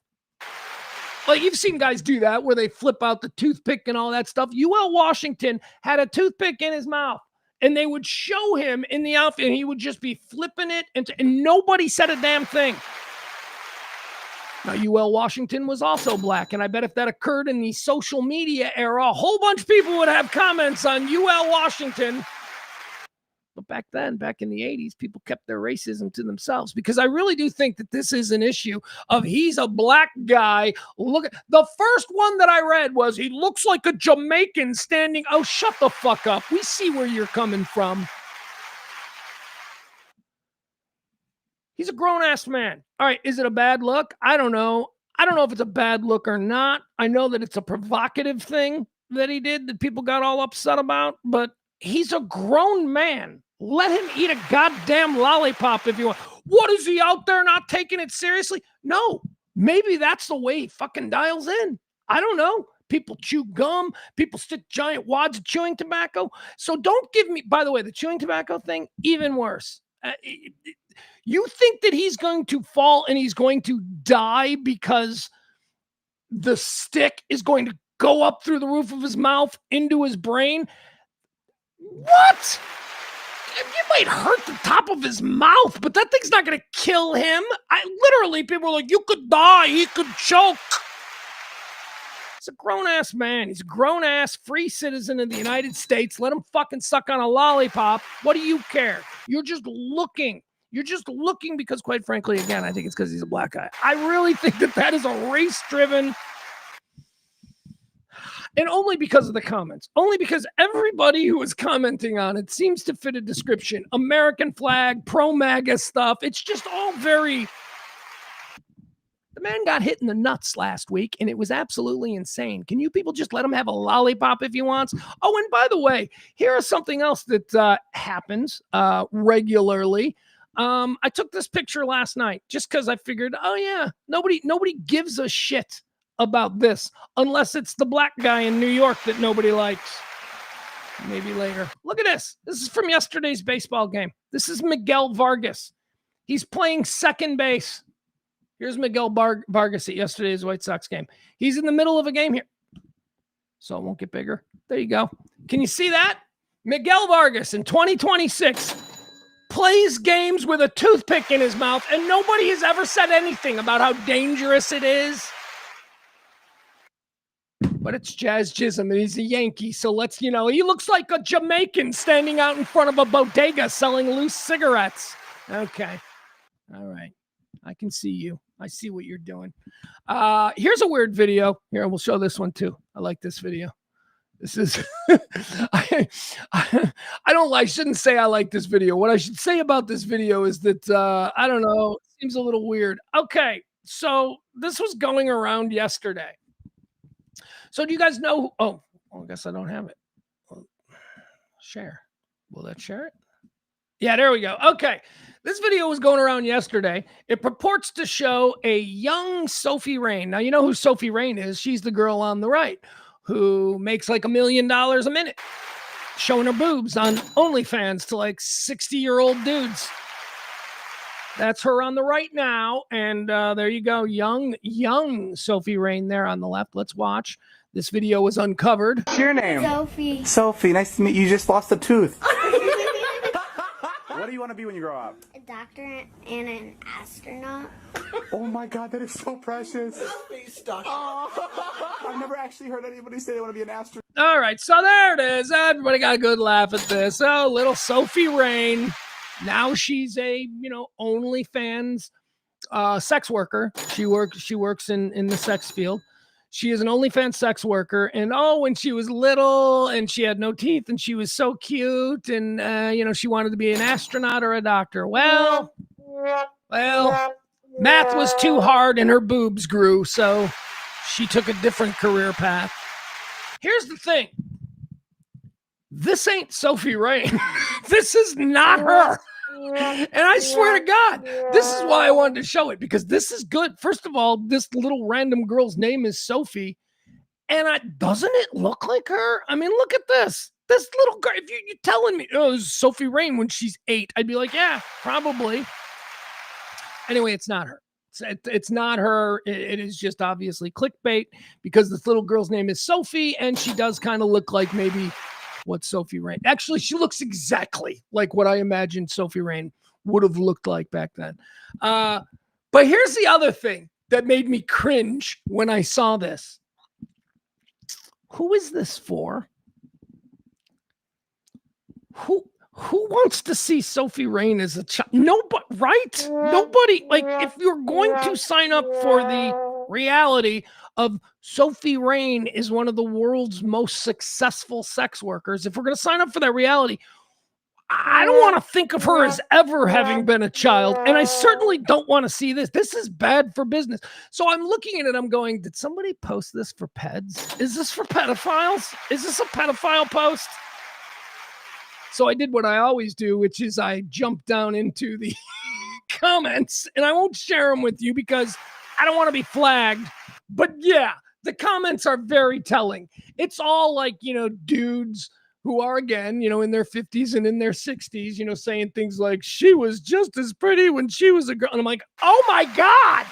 Like you've seen guys do that where they flip out the toothpick and all that stuff. UL Washington had a toothpick in his mouth and they would show him in the outfit and he would just be flipping it and nobody said a damn thing. Now, UL Washington was also black, and I bet if that occurred in the social media era, a whole bunch of people would have comments on UL Washington. But back then, back in the 80s, people kept their racism to themselves because I really do think that this is an issue of he's a black guy. Look, the first one that I read was he looks like a Jamaican standing. Oh, shut the fuck up. We see where you're coming from. He's a grown-ass man. All right, is it a bad look? I don't know. I don't know if it's a bad look or not. I know that it's a provocative thing that he did that people got all upset about, but he's a grown man. Let him eat a goddamn lollipop if you want. What, is he out there not taking it seriously? No. Maybe that's the way he fucking dials in. I don't know. People chew gum. People stick giant wads of chewing tobacco. So don't give me, by the way, the chewing tobacco thing, even worse. You think that he's going to fall and he's going to die because the stick is going to go up through the roof of his mouth into his brain? What? It might hurt the top of his mouth, but that thing's not going to kill him. Literally, people are like, you could die. He could choke. He's a grown-ass man. He's a grown-ass free citizen of the United States. Let him fucking suck on a lollipop. What do you care? You're just looking. You're just looking because, quite frankly, again, I think it's because he's a black guy. I really think that that is a race-driven, and only because of the comments. Only because everybody who is commenting on it seems to fit a description. American flag, pro-MAGA stuff. It's just all very... The man got hit in the nuts last week, and it was absolutely insane. Can you people just let him have a lollipop if he wants? Oh, and by the way, here is something else that happens regularly. I took this picture last night just because I figured, oh yeah, nobody gives a shit about this unless it's the black guy in New York that nobody likes. Maybe later. Look at this. This is from yesterday's baseball game. This is Miguel Vargas. He's playing second base. Here's Miguel Vargas at yesterday's White Sox game. He's in the middle of a game here. So it won't get bigger. There you go. Can you see that? Miguel Vargas in 2026 plays games with a toothpick in his mouth, and nobody has ever said anything about how dangerous it is. But it's Jazz Chisholm, and he's a Yankee, so let's, he looks like a Jamaican standing out in front of a bodega selling loose cigarettes. Okay. All right. I can see you. I see what you're doing. Here's a weird video. Here, we'll show this one too. I like this video. This is, I shouldn't say I like this video. What I should say about this video is that, I don't know, it seems a little weird. Okay, so this was going around yesterday. So do you guys know, I guess I don't have it. Well, share. Will that share it? Yeah, there we go. Okay. This video was going around yesterday. It purports to show a young Sophie Rain. Now, you know who Sophie Rain is. She's the girl on the right who makes like $1 million a minute showing her boobs on OnlyFans to like 60-year-old dudes. That's her on the right now. And there you go. Young Sophie Rain there on the left. Let's watch. This video was uncovered. What's your name? Sophie. Sophie, nice to meet you. You just lost a tooth. What do you want to be when you grow up? A doctor and an astronaut. Oh my God, that is so precious. Space doctor. I've never actually heard anybody say they want to be an astronaut. All right, so there it is. Everybody got a good laugh at this. Oh, little Sophie Rain. Now she's a, OnlyFans sex worker. She works in the sex field. She is an OnlyFans sex worker. And when she was little and she had no teeth and she was so cute and, she wanted to be an astronaut or a doctor. Well, math was too hard and her boobs grew. So she took a different career path. Here's the thing. This ain't Sophie Rain. This is not her. And I swear to God, this is why I wanted to show it, because this is good. First of all, this little random girl's name is Sophie. And doesn't it look like her? I mean, look at this. This little girl, if you're telling me, this is Sophie Rain when she's 8, I'd be like, yeah, probably. Anyway, it's not her. It's not her. It is just obviously clickbait because this little girl's name is Sophie and she does kind of look like maybe what Sophie Rain. Actually, she looks exactly like what I imagined Sophie Rain would have looked like back then. But here's the other thing that made me cringe when I saw this. Who is this for? Who wants to see Sophie Rain as a child? Nobody, right? Nobody. Like, if you're going to sign up for the reality of Sophie Rain is one of the world's most successful sex workers, if we're going to sign up for that reality, I don't want to think of her as ever having been a child. And I certainly don't want to see this. This is bad for business. So I'm looking at it. I'm going, did somebody post this for peds? Is this for pedophiles? Is this a pedophile post? So I did what I always do, which is I jumped down into the comments, and I won't share them with you because I don't want to be flagged. But yeah, the comments are very telling. It's all like, dudes who are, again, in their 50s and in their 60s, saying things like, she was just as pretty when she was a girl. And I'm like, oh my God,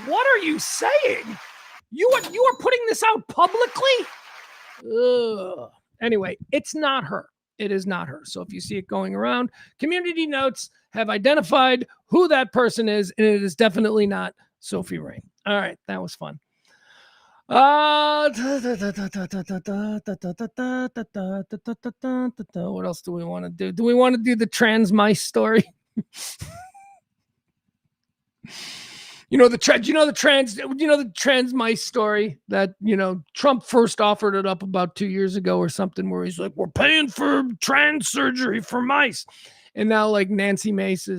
what are you saying? You are putting this out publicly? Ugh. Anyway, it's not her. It is not her. So if you see it going around, community notes have identified who that person is, and it is definitely not Sophie Rain. All right, that was fun. What else do we want to do? Do we want to do the trans mice story? The trans mice story that, Trump first offered it up about 2 years ago or something, where he's like, we're paying for trans surgery for mice. And now, like, Nancy Mace,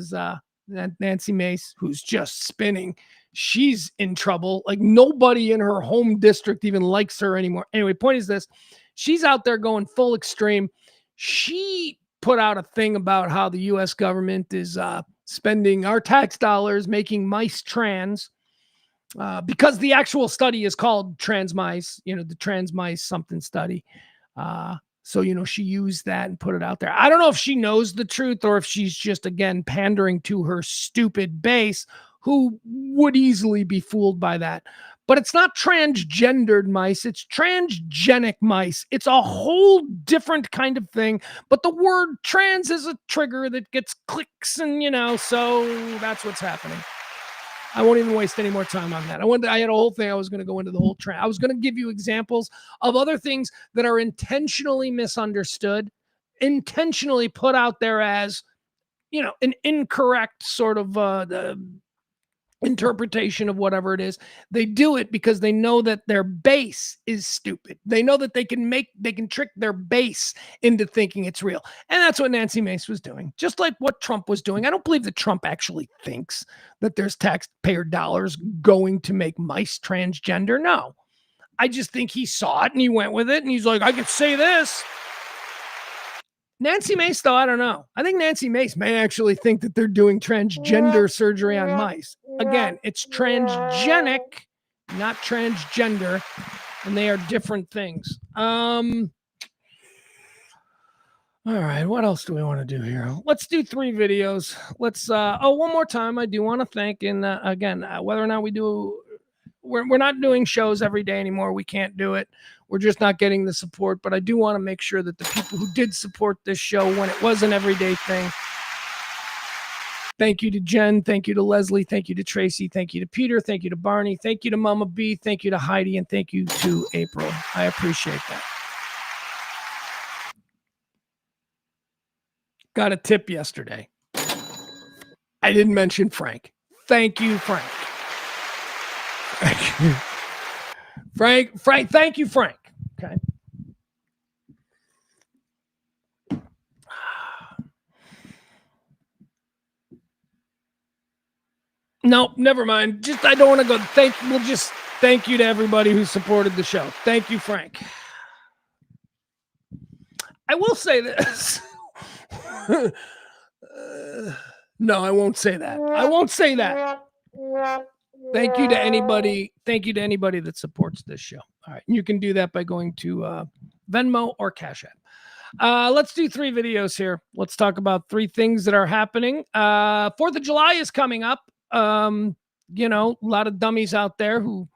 who's just spinning, she's in trouble. Like, nobody in her home district even likes her anymore. Anyway, point is this. She's out there going full extreme. She put out a thing about how the U.S. government is spending our tax dollars making mice trans, because the actual study is called trans mice, the trans mice something study. So, she used that and put it out there. I don't know if she knows the truth or if she's just, again, pandering to her stupid base who would easily be fooled by that. But it's not transgendered mice. It's transgenic mice. It's a whole different kind of thing. But the word trans is a trigger that gets clicks and, so that's what's happening. I won't even waste any more time on that. I had a whole thing. I was going to go into the whole trend. I was going to give you examples of other things that are intentionally misunderstood, intentionally put out there as, an incorrect sort of interpretation of whatever it is. They do it because they know that their base is stupid. They know that they can trick their base into thinking it's real. And that's what Nancy Mace was doing. Just like what Trump was doing. I don't believe that Trump actually thinks that there's taxpayer dollars going to make mice transgender. No. I just think he saw it and he went with it and he's like, I could say this. Nancy Mace, though, I don't know. I think Nancy Mace may actually think that they're doing transgender surgery on mice. Again, it's transgenic, not transgender, and they are different things. All right, what else do we want to do here? Let's do 3 videos. Let's, one more time, I do want to thank, and again, whether or not we do, we're not doing shows every day anymore. We can't do it. We're just not getting the support, but I do want to make sure that the people who did support this show when it was an everyday thing, Thank you to Jen. Thank you to Leslie. Thank you to Tracy. Thank you to Peter. Thank you to Barney. Thank you to Mama B. Thank you to Heidi. And thank you to April. I appreciate that. Got a tip yesterday. I didn't mention Frank. Thank you, Frank. Thank you. Frank, thank you, Frank. Okay. No, never mind. Just I don't want to go. We'll just thank you to everybody who supported the show. Thank you, Frank. I will say this. No, I won't say that. I won't say that. Thank you to anybody. Thank you to anybody that supports this show. All right. You can do that by going to Venmo or Cash App. Let's do 3 videos here. Let's talk about 3 things that are happening. 4th of July is coming up. You know, a lot of dummies out there who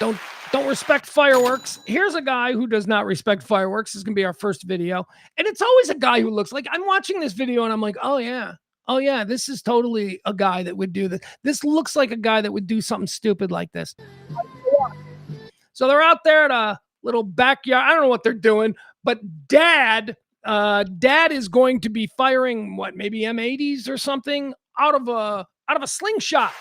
don't respect fireworks. Here's a guy who does not respect fireworks. This is going to be our first video. And it's always a guy who looks like, I'm watching this video and I'm like, oh yeah, this is totally a guy that would do this. This looks like a guy that would do something stupid like this. So they're out there at a little backyard. I don't know what they're doing, but dad is going to be firing maybe M80s or something out of a slingshot.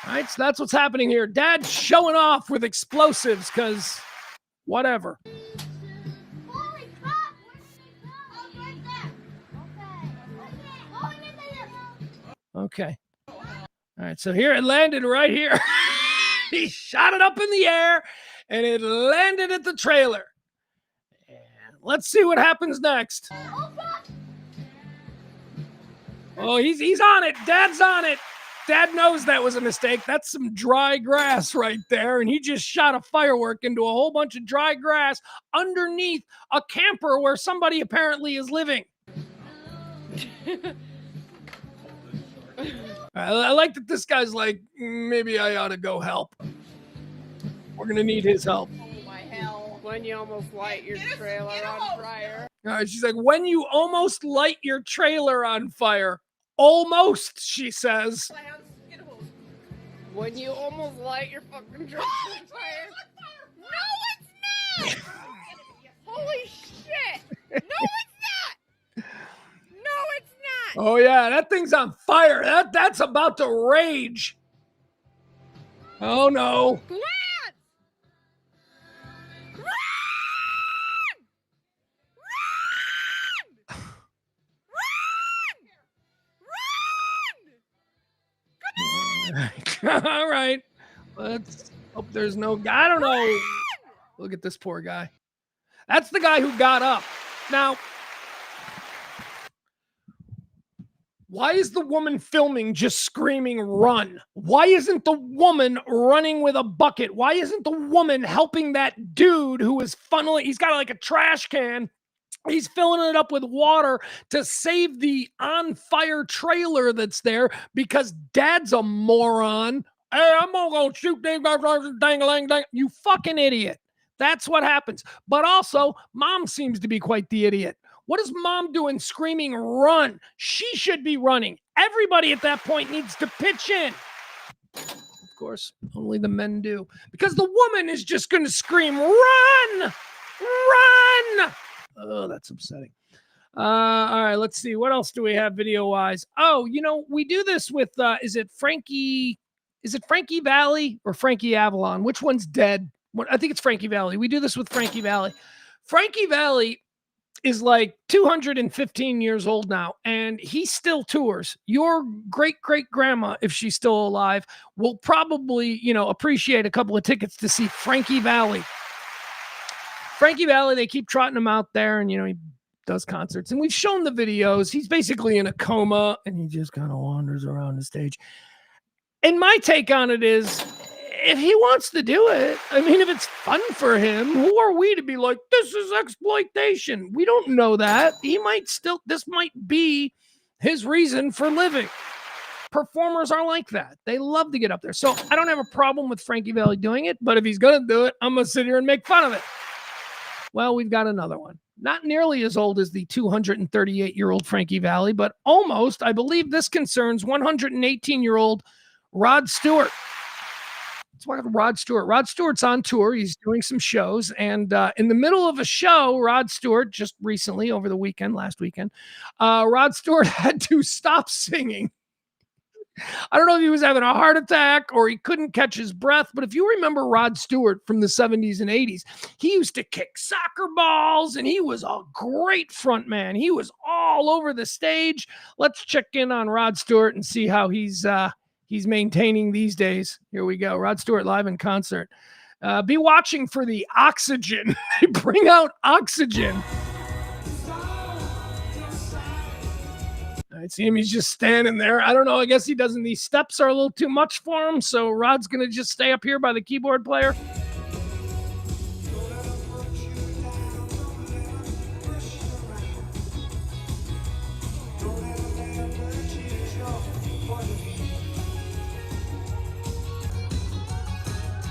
All right, so that's what's happening here. Dad's showing off with explosives because whatever. Okay. All right, so here it landed right here. He shot it up in the air and it landed at the trailer. And let's see what happens next. Oh, he's on it. Dad's on it. Dad knows that was a mistake. That's some dry grass right there. And he just shot a firework into a whole bunch of dry grass underneath a camper where somebody apparently is living. I like that this guy's like, maybe I ought to go help. We're going to need his help. Oh my hell. When you almost light your trailer on fire. All right, she's like, when you almost light your trailer on fire. Almost, she says. When you almost light your fucking trailer on fire. No, it's not! Holy shit! No, it's not! No, it's not! Oh, yeah, that thing's on fire. That's about to rage. Oh, no. Lance! All right. Let's hope there's no guy. I don't know. Look at this poor guy. That's the guy who got up. Now, why is the woman filming just screaming, run? Why isn't the woman running with a bucket? Why isn't the woman helping that dude who is funneling? He's got like a trash can. He's filling it up with water to save the on-fire trailer that's there because dad's a moron. Hey, I'm going to shoot dang. You fucking idiot. That's what happens. But also, mom seems to be quite the idiot. What is mom doing screaming, run? She should be running. Everybody at that point needs to pitch in. Of course, only the men do. Because the woman is just going to scream, run! Run! Oh, that's upsetting. All right, let's see. What else do we have video-wise? Oh, you know, we do this with, is it Frankie Valli or Frankie Avalon? Which one's dead? I think it's Frankie Valli. We do this with Frankie Valli. Frankie Valli is like 215 years old now, and he still tours. Your great-great-grandma, if she's still alive, will probably, you know, appreciate a couple of tickets to see Frankie Valli. Frankie Valli, they keep trotting him out there, and, you know, he does concerts. And we've shown the videos. He's basically in a coma, and he just kind of wanders around the stage. And my take on it is, if he wants to do it, I mean, if it's fun for him, who are we to be like, this is exploitation? We don't know that. This might be his reason for living. Performers are like that. They love to get up there. So I don't have a problem with Frankie Valli doing it, but if he's going to do it, I'm going to sit here and make fun of it. Well, we've got another one. Not nearly as old as the 238-year-old Frankie Valli, but almost. I believe this concerns 118-year-old Rod Stewart. Let's talk about Rod Stewart. Rod Stewart's on tour. He's doing some shows. And in the middle of a show, Rod Stewart, just recently over the weekend, last weekend, Rod Stewart had to stop singing. I don't know if he was having a heart attack or he couldn't catch his breath, but if you remember Rod Stewart from the 70s and 80s, he used to kick soccer balls and he was a great front man. He was all over the stage. Let's check in on Rod Stewart and see how he's maintaining these days. Here we go. Rod Stewart live in concert. Be watching for the oxygen. They bring out oxygen. I see him. He's just standing there. I don't know. I guess he doesn't. These steps are a little too much for him. So Rod's going to just stay up here by the keyboard player.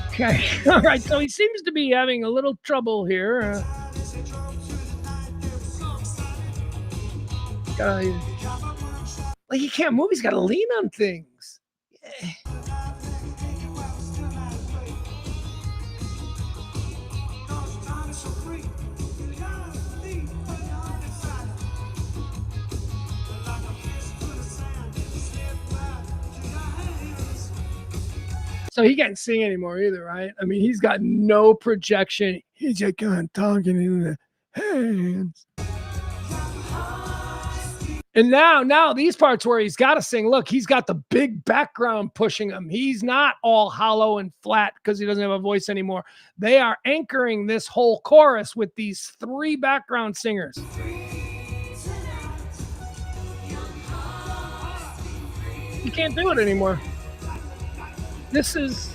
Okay. All right. So he seems to be having a little trouble here. Like he can't move. He's got to lean on things. Yeah. So he can't sing anymore either, right? I mean, he's got no projection. He's just kind of talking in the hands. And now these parts where he's got to sing, look, he's got the big background pushing him. He's not all hollow and flat because he doesn't have a voice anymore. They are anchoring this whole chorus with these three background singers. You can't do it anymore. This is,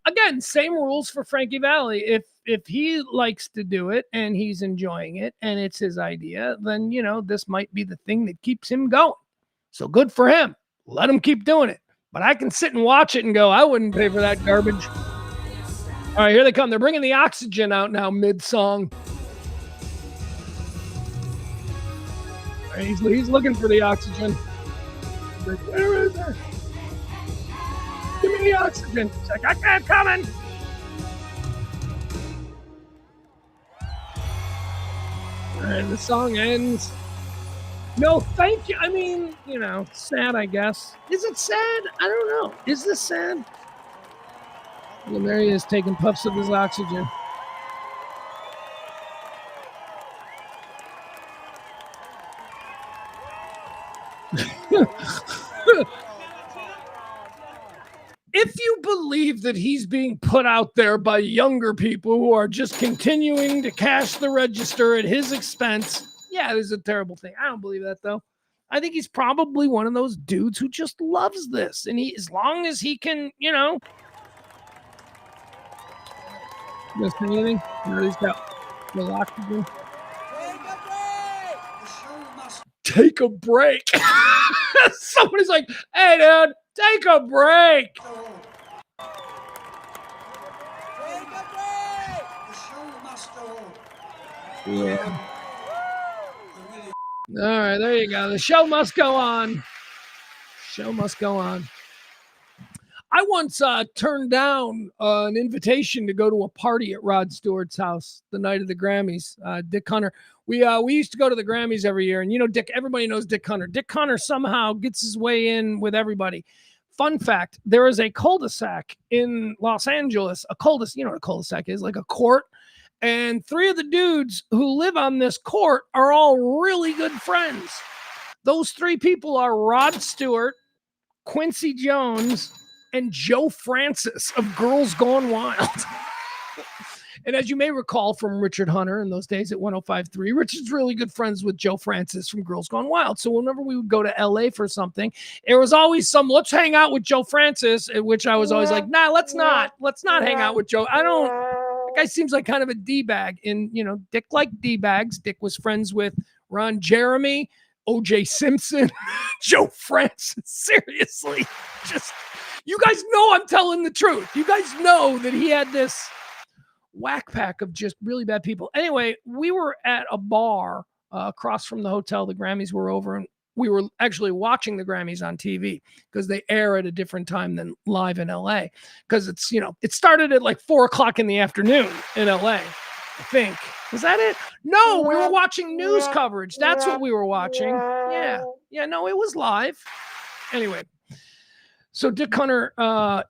again, same rules for Frankie Valli. If he likes to do it and he's enjoying it and it's his idea, then, you know, this might be the thing that keeps him going. So good for him. Let him keep doing it. But I can sit and watch it and go, I wouldn't pay for that garbage. All right, here they come. They're bringing the oxygen out now mid-song. Right, he's looking for the oxygen. Like, where is it? Give me the oxygen. He's like, I can't come in. And the song ends. No, thank you. I mean, you know, sad, I guess. Is it sad? I don't know. Is this sad? Well, there he is taking puffs of his oxygen. If you believe that he's being put out there by younger people who are just continuing to cash the register at his expense, yeah, this is a terrible thing. I don't believe that, though. I think he's probably one of those dudes who just loves this. And he, as long as he can, you know. Missed anything? No, he's got the oxygen. Take a break. Somebody's like, hey, dude, take a break. Yeah. All right, there you go. The show must go on. Show must go on. I once turned down an invitation to go to a party at Rod Stewart's house the night of the Grammys. Dick Hunter. We used to go to the Grammys every year, and you know, Dick. Everybody knows Dick Hunter. Dick Hunter somehow gets his way in with everybody. Fun fact: there is a cul-de-sac in Los Angeles. A cul-de-sac. You know what a cul-de-sac is? Like a court. And three of the dudes who live on this court are all really good friends. Those three people are Rod Stewart, Quincy Jones, and Joe Francis of Girls Gone Wild. And as you may recall from Richard Hunter in those days at 105.3, Richard's really good friends with Joe Francis from Girls Gone Wild. So whenever we would go to LA for something, there was always some, let's hang out with Joe Francis, at which I was always like, nah, let's not hang out with Joe. That guy seems like kind of a D-bag. And, you know, Dick liked D-bags. Dick was friends with Ron Jeremy, O.J. Simpson, Joe Francis. Seriously. Just, you guys know I'm telling the truth. You guys know that he had this whack pack of just really bad people. Anyway, we were at a bar across from the hotel. The Grammys were over, and we were actually watching the Grammys on TV because they air at a different time than live in LA. Because it's, it started at like 4:00 in the afternoon in LA, I think. Was that it? No, we were watching news coverage. That's what we were watching. Yeah. No, it was live. Anyway, so Dick Hunter,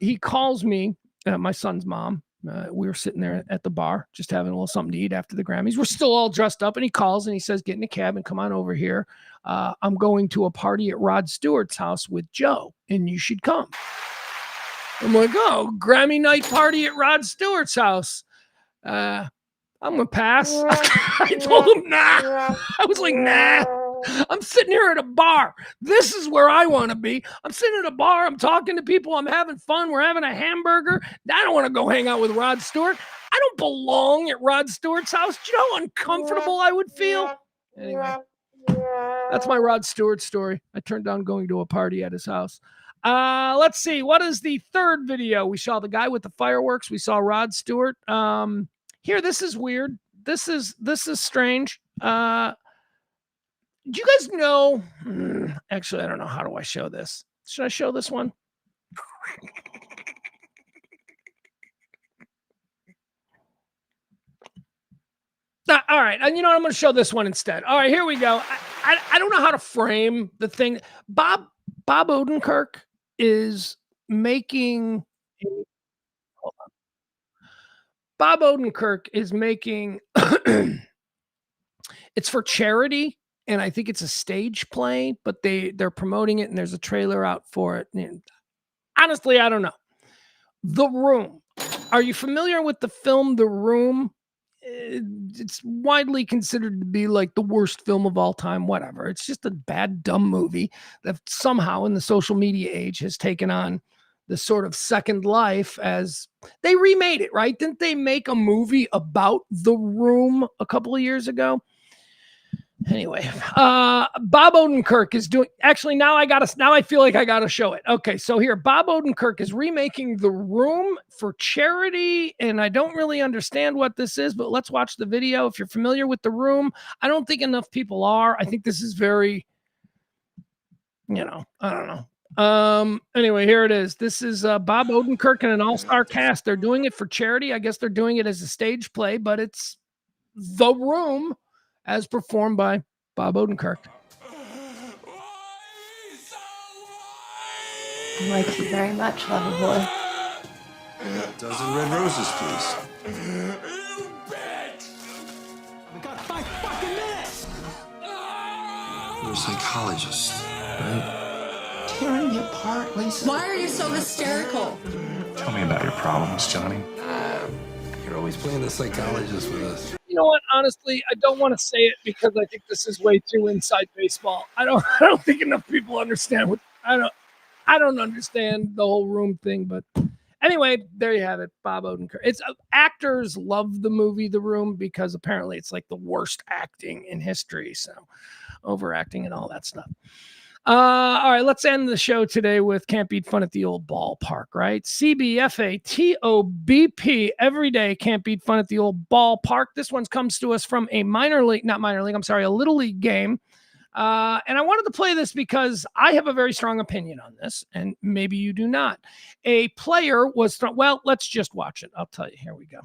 he calls me, my son's mom. We were sitting there at the bar, just having a little something to eat after the Grammys. We're still all dressed up, and he calls and he says, "Get in a cab and come on over here. I'm going to a party at Rod Stewart's house with Joe, and you should come." I'm like, "Oh, Grammy night party at Rod Stewart's house. I'm gonna pass." I told him, nah. I was like, nah. I'm sitting here at a bar. This is where I want to be. I'm sitting at a bar. I'm talking to people. I'm having fun. We're having a hamburger. I don't want to go hang out with Rod Stewart. I don't belong at Rod Stewart's house. Do you know how uncomfortable I would feel? Anyway, that's my Rod Stewart story. I turned down going to a party at his house. Let's see. What is the third video? We saw the guy with the fireworks. We saw Rod Stewart. Here, this is weird. This is strange. Do you guys know? Actually, I don't know. How do I show this? Should I show this one? All right. And you know what? I'm going to show this one instead. All right, here we go. I don't know how to frame the thing. Bob Odenkirk is making... Hold on. Bob Odenkirk is making... It's for charity. And I think it's a stage play, but they're promoting it, and there's a trailer out for it. And honestly, I don't know. The Room. Are you familiar with the film The Room? It's widely considered to be like the worst film of all time, whatever. It's just a bad, dumb movie that somehow in the social media age has taken on this sort of second life as they remade it, right? Didn't they make a movie about The Room a couple of years ago? Anyway, Bob Odenkirk is doing, actually now I feel like I gotta show it. Okay, so here, Bob Odenkirk is remaking The Room for charity, and I don't really understand what this is, but let's watch the video. If you're familiar with The Room, I don't think enough people are. I think this is very, I don't know. Anyway, here it is. This is Bob Odenkirk and an all-star cast. They're doing it for charity. I guess they're doing it as a stage play, but it's The Room, as performed by Bob Odenkirk. I like you very much, lover boy. A dozen red roses, please. You bitch! We got 5 fucking minutes! You're a psychologist, right? Tearing me apart, Lisa. Why are you so hysterical? Tell me about your problems, Johnny. You're always playing the psychologist with us. You know what? Honestly, I don't want to say it because I think this is way too inside baseball. I don't think enough people understand what I don't understand the whole Room thing. But anyway, there you have it, Bob Odenkirk. It's actors love the movie The Room because apparently it's like the worst acting in history. So overacting and all that stuff. All right, let's end the show today with Can't Beat Fun at the Old Ballpark, right? CBFATOBP every day. Can't Beat Fun at the Old Ballpark. This one comes to us from a a Little League game. And I wanted to play this because I have a very strong opinion on this, and maybe you do not. A player was, well, let's just watch it. I'll tell you. Here we go.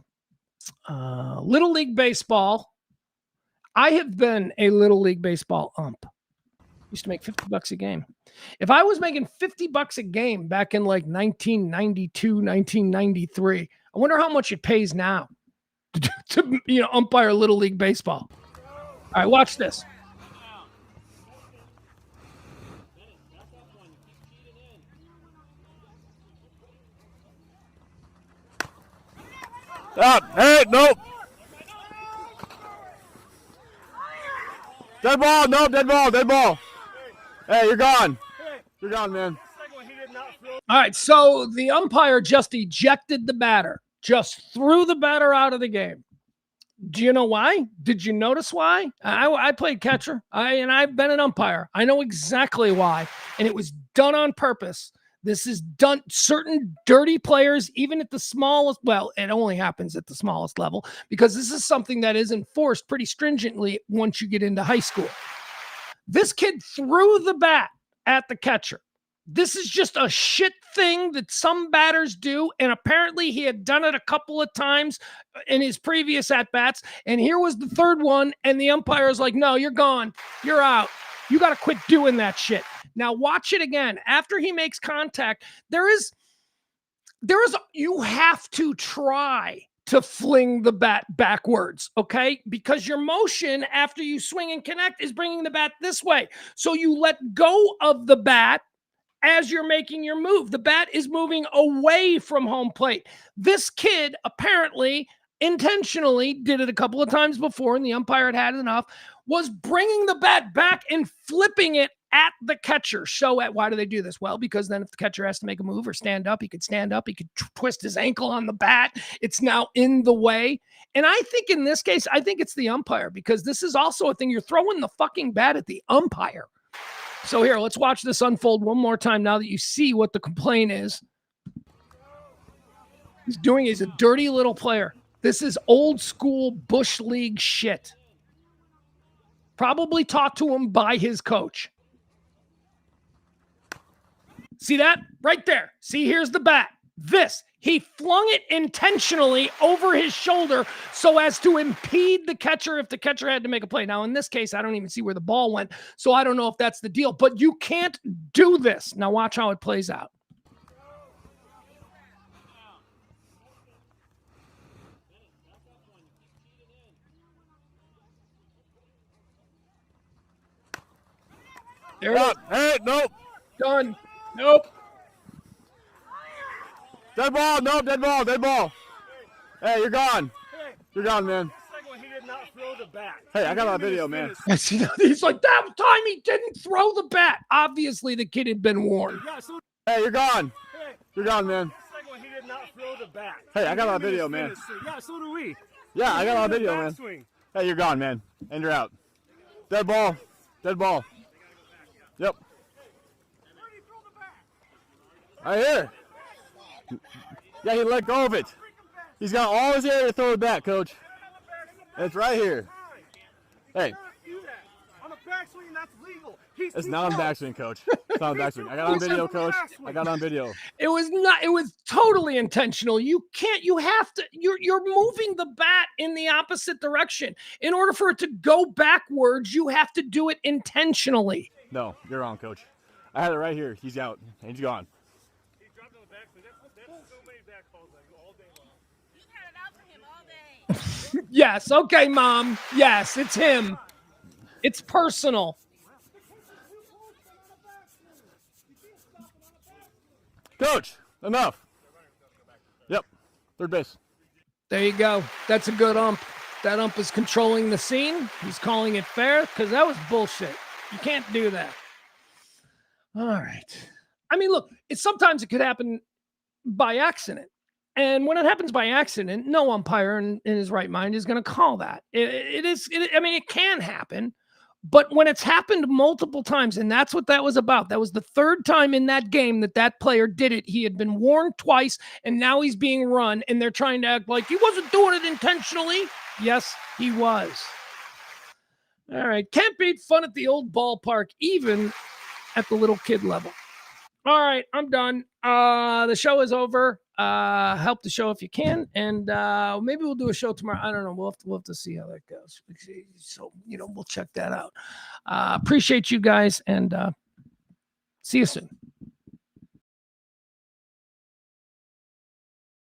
Little League Baseball. I have been a Little League Baseball ump. Used to make $50 a game. If I was making $50 a game back in like 1992, 1993, I wonder how much it pays now to umpire Little League Baseball. All right, watch this. Hey, nope. Dead ball, no, dead ball. Hey, you're gone. You're gone, man. All right, so the umpire just ejected the batter, just threw the batter out of the game. Do you know why? Did you notice why? I played catcher, and I've been an umpire. I know exactly why, and it was done on purpose. This is done. Certain dirty players, even at the smallest, well, it only happens at the smallest level because this is something that is enforced pretty stringently once you get into high school. This kid threw the bat at the catcher. This is just a shit thing that some batters do, and apparently he had done it a couple of times in his previous at-bats, and here was the third one, and the umpire is like, no, you're gone. You're out. You got to quit doing that shit. Now watch it again. After he makes contact, you have to try to fling the bat backwards, okay? Because your motion after you swing and connect is bringing the bat this way. So you let go of the bat as you're making your move. The bat is moving away from home plate. This kid apparently intentionally did it a couple of times before, and the umpire had enough, was bringing the bat back and flipping it at the catcher. So why do they do this? Well, because then if the catcher has to make a move or stand up, he could stand up. He could twist his ankle on the bat. It's now in the way. And I think in this case, I think it's the umpire, because this is also a thing. You're throwing the fucking bat at the umpire. So here, let's watch this unfold one more time now that you see what the complaint is. He's a dirty little player. This is old school Bush League shit. Probably taught to him by his coach. See that? Right there. See, here's the bat. He flung it intentionally over his shoulder so as to impede the catcher if the catcher had to make a play. Now, in this case, I don't even see where the ball went, so I don't know if that's the deal. But you can't do this. Now, watch how it plays out. There it is. Hey, nope. Done. Nope. Dead ball. Nope. Dead ball. Dead ball. Hey, you're gone. You're gone, man. He did not throw the bat. Hey, I got on video, man. He's like, that time he didn't throw the bat. Obviously, the kid had been warned. Hey, you're gone. You're gone, man. He did not throw the bat. Hey, I got on video, man. Yeah, so do we. Yeah, I got on video, man. Swing. Hey, you're gone, man. And you're out. Dead ball. Dead ball. Yep. Right here. Yeah, he let go of it. He's got all his area to throw it back, coach. It's right here. Hey. On a backswing, that's legal. It's not on backswing, coach. It's not on backswing. I got on video, coach. I got on video. It was totally intentional. You're moving the bat in the opposite direction. In order for it to go backwards, you have to do it intentionally. No, you're wrong, coach. I had it right here. He's out. And he's gone. He dropped on the backswing. That's so many back calls all day long. You had it out for him all day. Yes. Okay, Mom. Yes, it's him. It's personal. Coach, enough. Yep. Third base. There you go. That's a good ump. That ump is controlling the scene. He's calling it fair because that was bullshit. You can't do that. All right. I mean, look, sometimes it could happen by accident. And when it happens by accident, no umpire in his right mind is going to call that. It can happen. But when it's happened multiple times, and that's what that was about. That was the third time in that game that player did it. He had been warned twice, and now he's being run, and they're trying to act like he wasn't doing it intentionally. Yes, he was. All right. Can't beat fun at the old ballpark, even at the little kid level. All right. I'm done. The show is over. Help the show if you can. And maybe we'll do a show tomorrow. I don't know. We'll have to see how that goes. So, we'll check that out. Appreciate you guys, and see you soon.